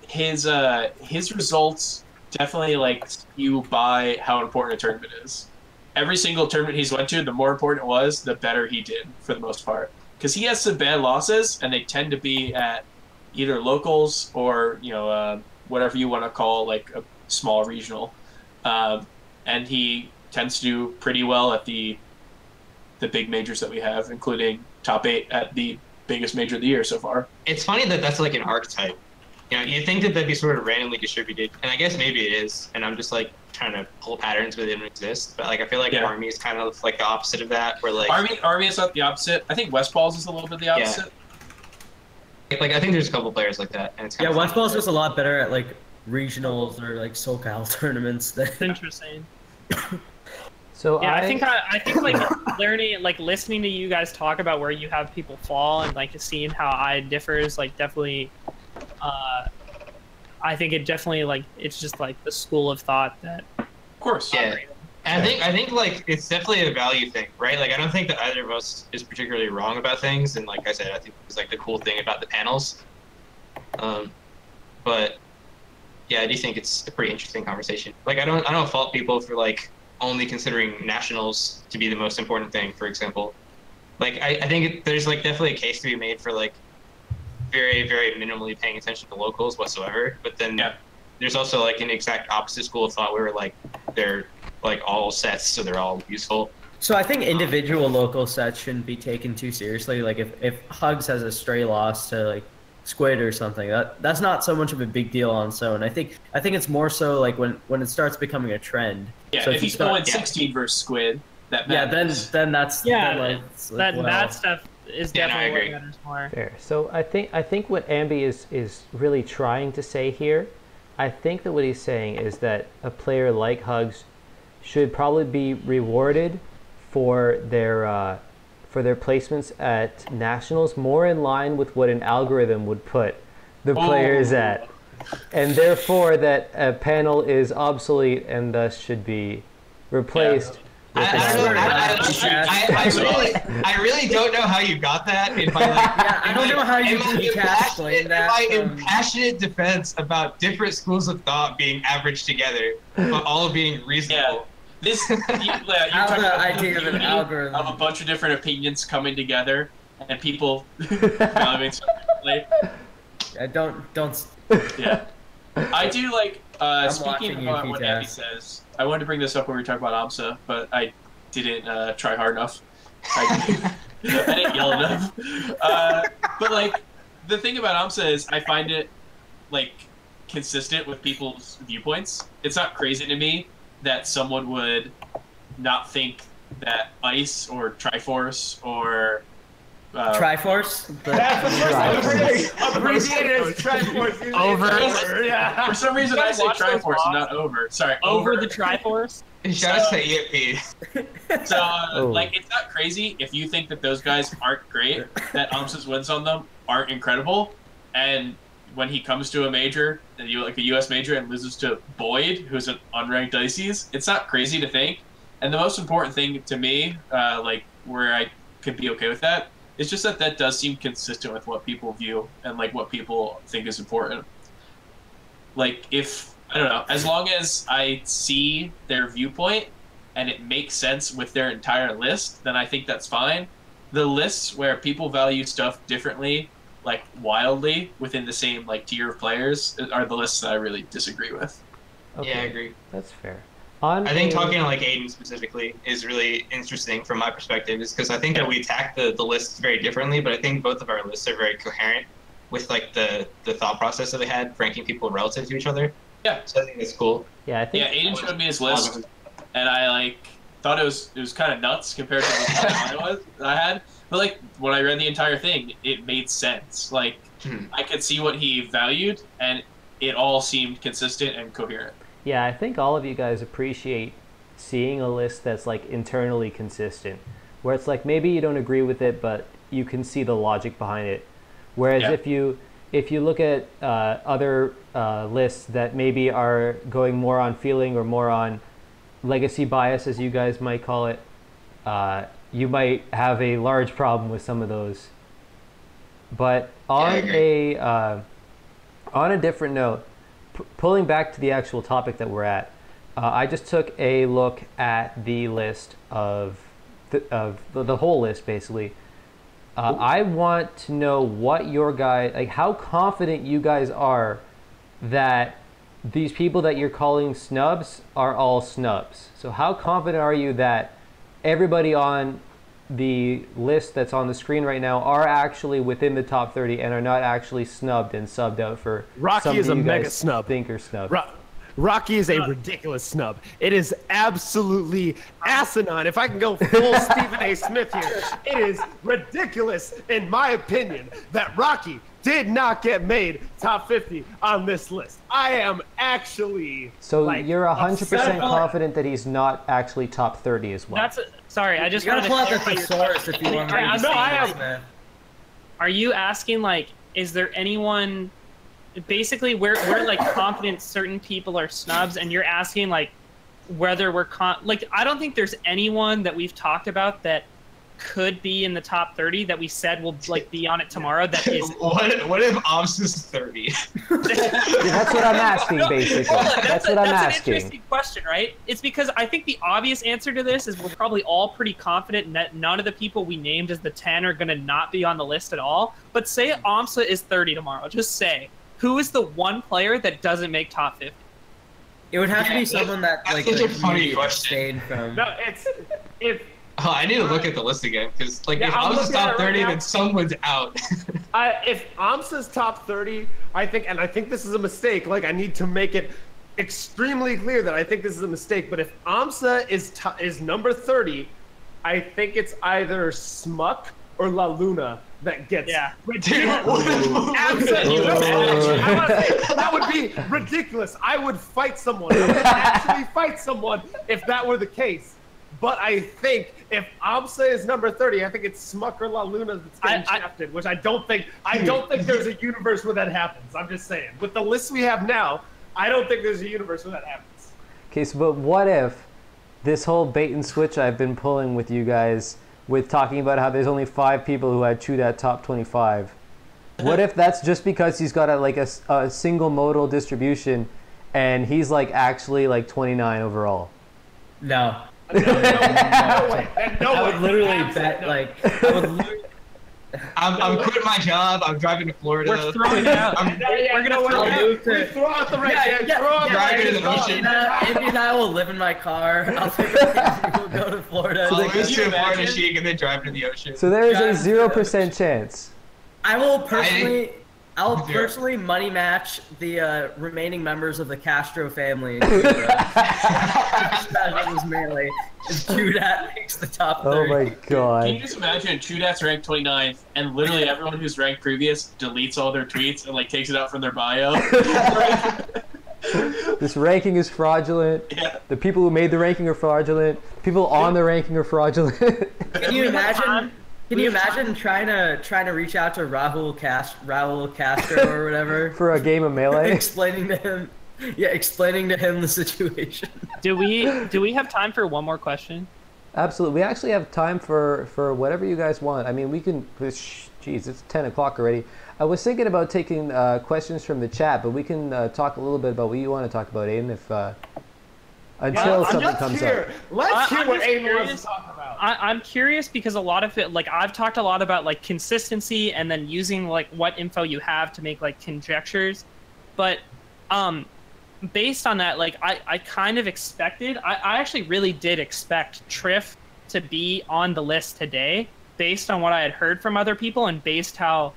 his results definitely like skew by how important a tournament is. Every single tournament he's went to, the more important it was, the better he did for the most part. Because he has some bad losses, and they tend to be at either locals or whatever you want to call like a small regional, and he tends to do pretty well at the big majors that we have, including top 8 at the biggest major of the year so far. It's funny that that's like an archetype. You think that that'd be sort of randomly distributed, and I guess maybe it is, and I'm just like trying to pull patterns where they don't exist. But like I feel like Army is kind of like the opposite of that, where like Army is not the opposite. I think Westfalls is a little bit the opposite. Yeah. Like I think there's a couple players like that, and it's kind of Westfalls is a lot better at like regionals or like SoCal tournaments. That's interesting. So I think like learning, like listening to you guys talk about where you have people fall and like seeing how I differs, like definitely, I think it definitely like it's just like the school of thought that. Of course. Yeah. And I think like it's definitely a value thing, right? Like I don't think that either of us is particularly wrong about things, and like I said, I think it's like the cool thing about the panels. But yeah, I do think it's a pretty interesting conversation. Like, I don't fault people for like only considering nationals to be the most important thing, for example. Like, I think there's like definitely a case to be made for like very, very minimally paying attention to locals whatsoever. But then there's also like an exact opposite school of thought where like they're like all sets, so they're all useful. So I think individual local sets shouldn't be taken too seriously. Like if Hugs has a stray loss to like Squid or something, that's not so much of a big deal on its own. I think it's more so like when it starts becoming a trend. Yeah, so if he's going 16 versus Squid, that matters. then that's that stuff is definitely what matters more. Fair. So I think what Ambi is really trying to say here, I think that what he's saying is that a player like Hugs should probably be rewarded for their placements at nationals more in line with what an algorithm would put the players at, and therefore that a panel is obsolete and thus should be replaced. I really don't know how you got that. In my, like, I don't know how you explain that. My impassioned defense about different schools of thought being averaged together, but all being reasonable. This you're talking about idea of an algorithm of a bunch of different opinions coming together and people valuing something differently. Don't. Yeah, I do like. Speaking about what Andy says, I wanted to bring this up when we were talking about AMSA, but I didn't try hard enough. I didn't yell enough. But like, the thing about AMSA is I find it like consistent with people's viewpoints. It's not crazy to me that someone would not think that ICE or Triforce or Triforce? Abbreviated as Triforce. Over. Yeah. For some reason, I say Triforce and not over. Sorry, over the Triforce. Shout out to EFP. So, like, it's not crazy if you think that those guys aren't great, that AMSA's wins on them aren't incredible, and when he comes to a major, like a U.S. major, and loses to Boyd, who's an unranked ICES, it's not crazy to think. And the most important thing to me, like, where I could be okay with that, is just that does seem consistent with what people view and, like, what people think is important. Like, I don't know, as long as I see their viewpoint and it makes sense with their entire list, then I think that's fine. The lists where people value stuff differently, like wildly within the same like tier of players, are the lists that I really disagree with. Okay. Yeah, I agree. That's fair. I think talking to like Aiden specifically is really interesting from my perspective, is because I think that we attack the lists very differently, but I think both of our lists are very coherent with like the thought process that we had, ranking people relative to each other. Yeah. So I think it's cool. Yeah, I think. Yeah, Aiden showed me his list, and I like thought it was kind of nuts compared to what I had. But like when I read the entire thing, it made sense. Like I could see what he valued, and it all seemed consistent and coherent. Yeah, I think all of you guys appreciate seeing a list that's like internally consistent, where it's like maybe you don't agree with it, but you can see the logic behind it. Whereas if you look at other lists that maybe are going more on feeling or more on legacy bias, as you guys might call it, you might have a large problem with some of those. But on a different note, pulling back to the actual topic that we're at, I just took a look at the list of the whole list basically. I want to know what your guys, like how confident you guys are that these people that you're calling snubs are all snubs. So how confident are you that everybody on the list that's on the screen right now are actually within the top 30 and are not actually snubbed and subbed out for Rocky is a mega snub. Think are snub. Rocky is a ridiculous snub. It is absolutely asinine. If I can go full Stephen A. Smith here, it is ridiculous, in my opinion, that Rocky did not get made top 50 on this list. I am actually you're 100% confident that he's not actually top 30 as well. Sorry, I just want to pull out the thesaurus if you want to read the Are you asking, like, is there anyone... Basically, we're like confident certain people are snubs, and you're asking like whether we're I don't think there's anyone that we've talked about that could be in the top 30 that we said will like be on it tomorrow that is what if Oms is 30? That's what I'm asking, basically. That's what I'm That's asking. an interesting question, right? It's because I think the obvious answer to this is we're probably all pretty confident that none of the people we named as the 10 are going to not be on the list at all. But say Amsa is 30 tomorrow. Just say, who is the one player that doesn't make top 50? It would have to be someone that like such a funny really question. abstained from. No, if Oh, I need to look at the list again because, like, Yeah, if I'm Oms is looking at top it right 30, now. then someone's out. if Amsa's top 30, I think this is a mistake. Like, I need to make it extremely clear that I think this is a mistake. But if Amsa is number 30, I think it's either Smuck or La Luna that gets. Yeah. Absolutely. That would be ridiculous. I would fight someone. I would actually fight someone if that were the case. But I think if Amsa is number 30, I think it's Smuck or La Luna that's getting shafted, which I don't think there's a universe where that happens. I'm just saying. With the list we have now, I don't think there's a universe where that happens. Okay, so but what if this whole bait and switch I've been pulling with you guys with talking about how there's only 5 people who had chewed at top 25. What if that's just because he's got a single modal distribution and he's like actually like 29 overall? No. No way. I would literally bet like I'm quitting my job. I'm driving to Florida. We're throwing it out. We're gonna throw out the right. Driving to the ocean. Andy and I will live in my car. I'll take a we'll go to Florida. I'll lose to a Florida Chic and then drive to the ocean. So there is a 0% chance. I will personally money match the remaining members of the Castro family. That was melee. Chudat makes the top 30. Oh my god. Can you just imagine Chudat's ranked 29th and literally everyone who's ranked previous deletes all their tweets and like takes it out from their bio? This ranking is fraudulent. Yeah. The people who made the ranking are fraudulent. People on the ranking are fraudulent. Can you imagine? Can you imagine trying to reach out to Raul Castro or whatever For a game of Melee? explaining to him the situation? Do we have time for one more question? Absolutely. We actually have time for whatever you guys want. I mean, we can... Jeez, it's 10 o'clock already. I was thinking about taking questions from the chat, but we can talk a little bit about what you want to talk about, Aiden, if... until something comes up. Let's hear what Aiden curious. wants to talk about. I'm curious because a lot of it, like I've talked a lot about like consistency and then using like what info you have to make like conjectures, but based on that, like I kind of expected, I actually really did expect Triff to be on the list today based on what I had heard from other people and based on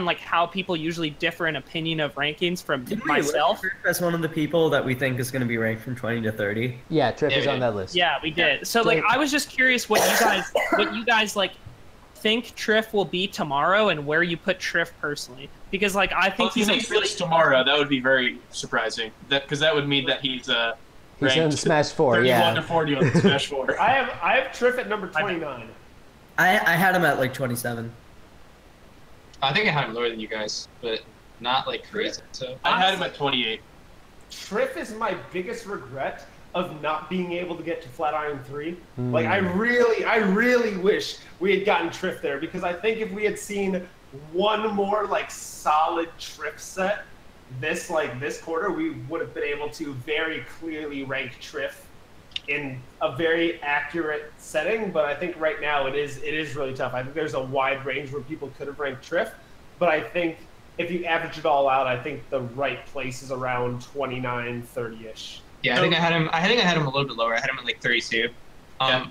like how people usually differ in opinion of rankings from myself. As one of the people that we think is going to be ranked from 20 to 30. Yeah, Triff is on that list. Yeah, we did. So like I was just curious what you guys like think Triff will be tomorrow and where you put Triff personally. Because like I think If he switched tomorrow, that would be very surprising. Because that would mean that he's He's in Smash 4, 31 yeah. to 40 on Smash 4. I have Triff at number 29. I had him at like 27. I think I had him lower than you guys, but not like crazy. So I had him at 28. Triff is my biggest regret of not being able to get to Flatiron 3. Like, I really wish we had gotten Triff there, because I think if we had seen one more, like, solid Triff set this quarter, we would have been able to very clearly rank Triff in a very accurate setting. But I think right now it is really tough. I think there's a wide range where people could have ranked Triff, but I think if you average it all out, I think the right place is around 29, 30-ish. Yeah, I think I had him a little bit lower. I had him at like 32. I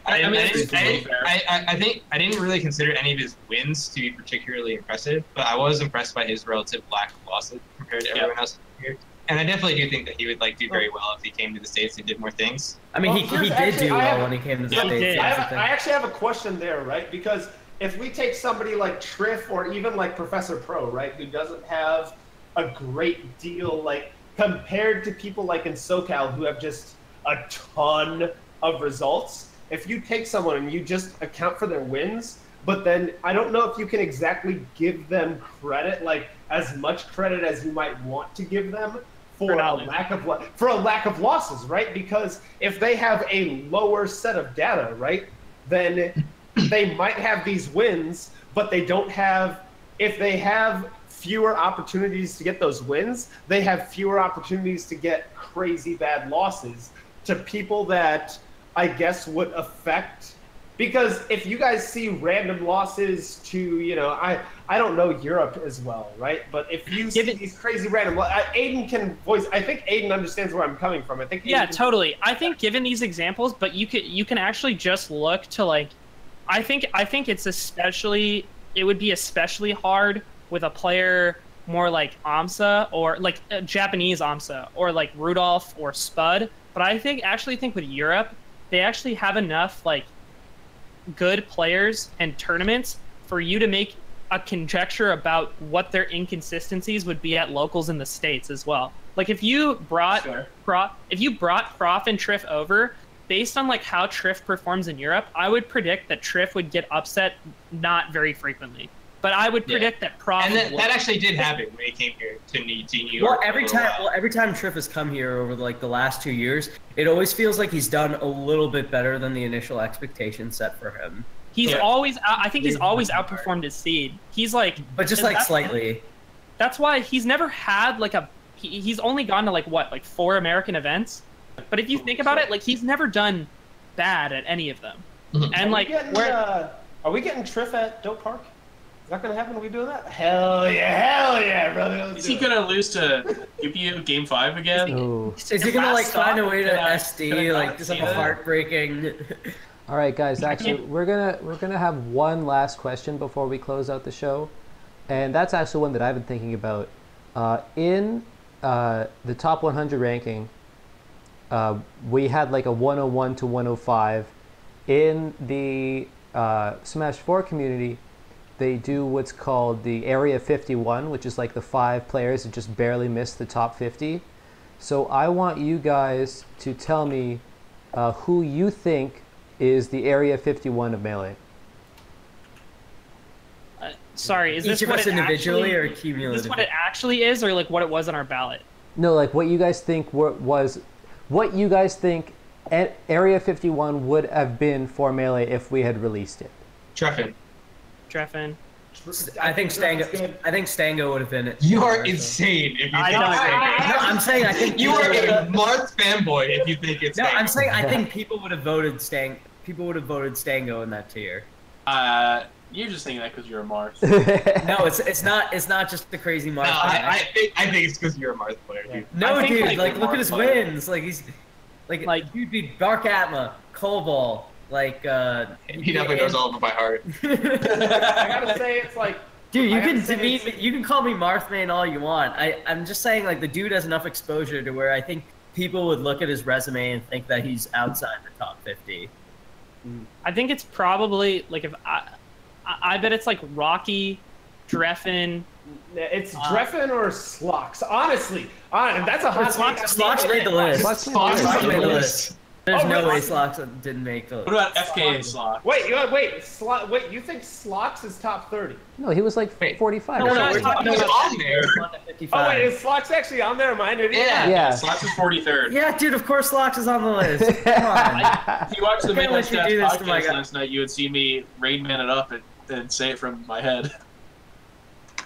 think I didn't really consider any of his wins to be particularly impressive, but I was impressed by his relative lack of losses compared to everyone else here. And I definitely do think that he would like do very well if he came to the States and did more things. I mean, he did do well when he came to the States. I actually have a question there, right? Because if we take somebody like Triff or even like Professor Pro, right, who doesn't have a great deal, like compared to people like in SoCal who have just a ton of results, if you take someone and you just account for their wins, but then I don't know if you can exactly give them credit, like as much credit as you might want to give them for a lack of losses, right? Because if they have a lower set of data, right, then they might have these wins, but they don't have. If they have fewer opportunities to get those wins, they have fewer opportunities to get crazy bad losses to people that I guess would affect. Because if you guys see random losses to, you know, I don't know Europe as well, right? But if you see these crazy random, Aiden can voice. I think Aiden understands where I'm coming from. I think. Yeah, totally. I think given these examples, but you can actually just look to like, I think it's especially, it would be especially hard with a player more like AMSA or like Japanese AMSA or like Rudolph or Spud. But I actually think with Europe, they actually have enough like good players and tournaments for you to make a conjecture about what their inconsistencies would be at locals in the States as well. Like if you brought Prof and Triff over, based on like how Triff performs in Europe, I would predict that Triff would get upset not very frequently. But I would predict that Prof. And that actually did happen when he came here to New York. Well, every time Triff has come here over like the last 2 years, it always feels like he's done a little bit better than the initial expectations set for him. He's always, I think he's always outperformed his seed. He's like, but just like slightly. That's why he's never had like he's only gone to like what, like 4 American events. But if you think about it, like he's never done bad at any of them. And like, are we getting Triff at Dope Park? Is that gonna happen? Are we doing that? Hell yeah, brother. Is he gonna lose to UPU Game 5 again? Is he gonna like find a way to SD like just like a heartbreaking? All right, guys. Actually, we're gonna have one last question before we close out the show, and that's actually one that I've been thinking about. In the top 100 ranking, we had like a 101 to 105. In the Smash 4 community, they do what's called the Area 51, which is like the 5 players that just barely missed the top 50. So I want you guys to tell me who you think is the Area 51 of Melee. Sorry, is this Each of what us it individually actually, or cumulatively? is this what it actually is, or like what it was on our ballot? No, like what you guys think what you guys think Area 51 would have been for Melee if we had released it. Treffin. I think Stango would have been it. You are insane if you think No, I'm saying I think you are a Marth fanboy if you think it's. No, I'm saying I think people would have voted Stango in that tier. You're just thinking that because you're a Marth. No, it's not just the crazy Marth. No, I think it's because you're a Marth player, dude. No, dude, like look at his wins. Like he's like dude beat Dark Atma, Cobalt. Like he definitely knows all of them by heart. I gotta say, it's like, dude, you can call me Marthman all you want. I'm just saying, like, the dude has enough exposure to where I think people would look at his resume and think that he's outside the top 50. I think it's probably like if I bet it's like Rocky, Dreffin. It's Dreffin or Slox. Honestly, that's a hot take. Slox made the list. Slox made the list. There's no way Slox didn't make the list. What about FKA Slox? Wait, you think Slox is top 30? No, he was like 45. No, He's on there. Oh wait, is Slox actually on there? Am I an idiot? Yeah. Slox is 43rd. Yeah, dude, of course Slox is on the list. Come on. If you watched the Can't let you do PGstats this to my podcast guy. last night, you would see me Rain Man it up and say it from my head.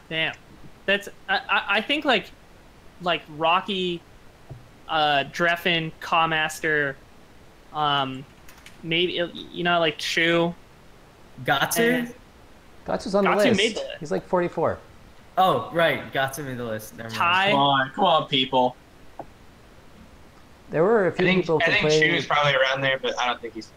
Damn, that's I think like Rocky, Dreffin, Kawmaster, maybe like Shu. Gatsu? Gatsu's on the Gatsu list. made the list. He's like 44. Oh, right. Gatsu made the list. Never mind. Ty. Come on, people. There were a few people I think complaining. Shu is probably around there, but I don't think he's.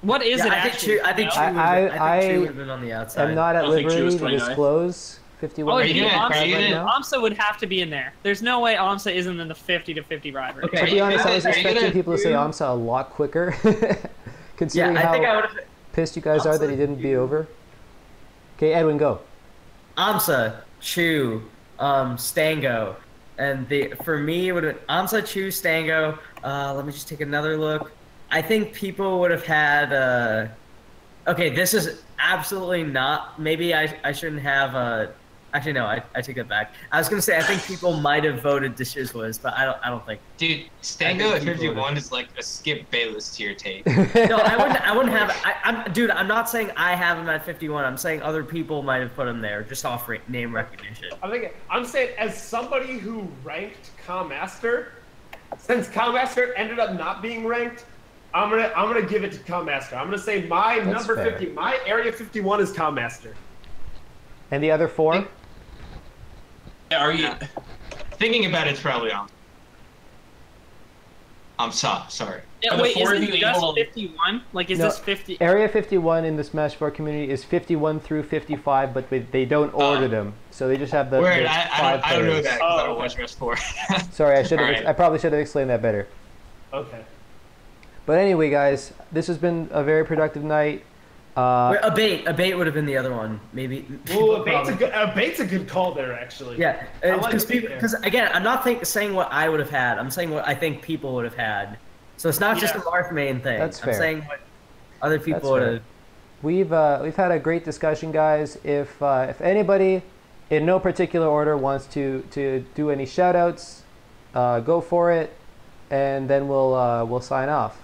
What is it I actually? think Chu would have been on the outside. I'm not at I think Chu liberty was to 29th. disclose 51. Oh, Are you dude, gonna- are you AMSA, gonna- AMSA would have to be in there. There's no way AMSA isn't in the 50 to 50 driver. Okay. To be honest, I was Are you expecting gonna people to say do- AMSA a lot quicker, considering Yeah, I think I how would have. pissed you guys are that he didn't be over. Okay, Edwin, go. AMSA, Chu, Stango, and for me it would have AMSA, Chu, Stango. Let me just take another look. I think people would have had. Okay, this is absolutely not. Maybe I shouldn't have Actually, no, I take that back. I was gonna say I think people might have voted Deshizzwas, but I don't think. Dude, Stango at 51 is like a Skip Bayless tier take. No, I wouldn't have. Dude, I'm not saying I have him at 51. I'm saying other people might have put him there just off name recognition. I'm saying as somebody who ranked Commaster, since Commaster ended up not being ranked, I'm gonna give it to Commaster. I'm gonna say my number 50, my Area 51 is Commaster. And the other 4? Are you thinking about it's probably on? I'm sorry. Yeah, wait, is it just 51? Like, is this 50? Area 51 in the Smash 4 community is 51 through 55, but they don't order them, so they just have the. Word, the I don't know that because I don't watch Smash 4. Sorry, I probably should have explained that better. Okay. But anyway, guys, this has been a very productive night. A bait would have been the other one, maybe. Ooh, a bait's a good call there, actually. Yeah, because again, I'm not saying what I would have had. I'm saying what I think people would have had. So it's not just a Marth main thing. That's fair. I'm saying what other people would have. We've had a great discussion, guys. If anybody, in no particular order, wants to do any shout outs, go for it, and then we'll sign off.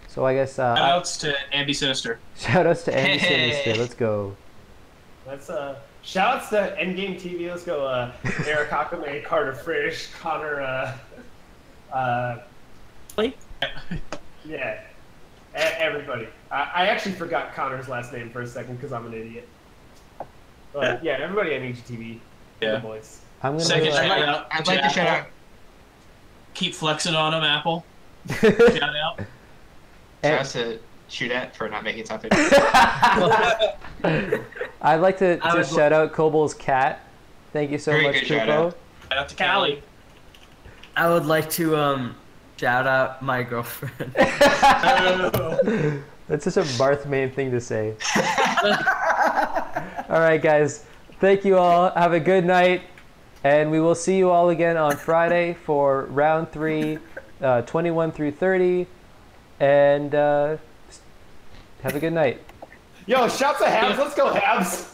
So I guess shoutouts to Ambi Sinister. Shoutouts to Ambi Sinister. Let's go. Let's shoutouts to Endgame TV. Let's go. Eric Akame, Carter Frisch, Connor. Yeah, everybody. I actually forgot Connor's last name for a second because I'm an idiot. But yeah, everybody on EGTV. Yeah. The boys. I'm gonna Second shout out. I'd like to shout out. Keep flexing on them, Apple. Shout out. Shout out to Shoot At for not making top 50. I'd like to shout out Kobol's cat. Thank you so Very much, good shout Kupo. out. Shout out to Callie. I would like to shout out my girlfriend. That's such a Barth main thing to say. All right, guys. Thank you all. Have a good night. And we will see you all again on Friday for round 3, 21 through 30. And have a good night. Yo, shouts to Habs. Let's go, Habs.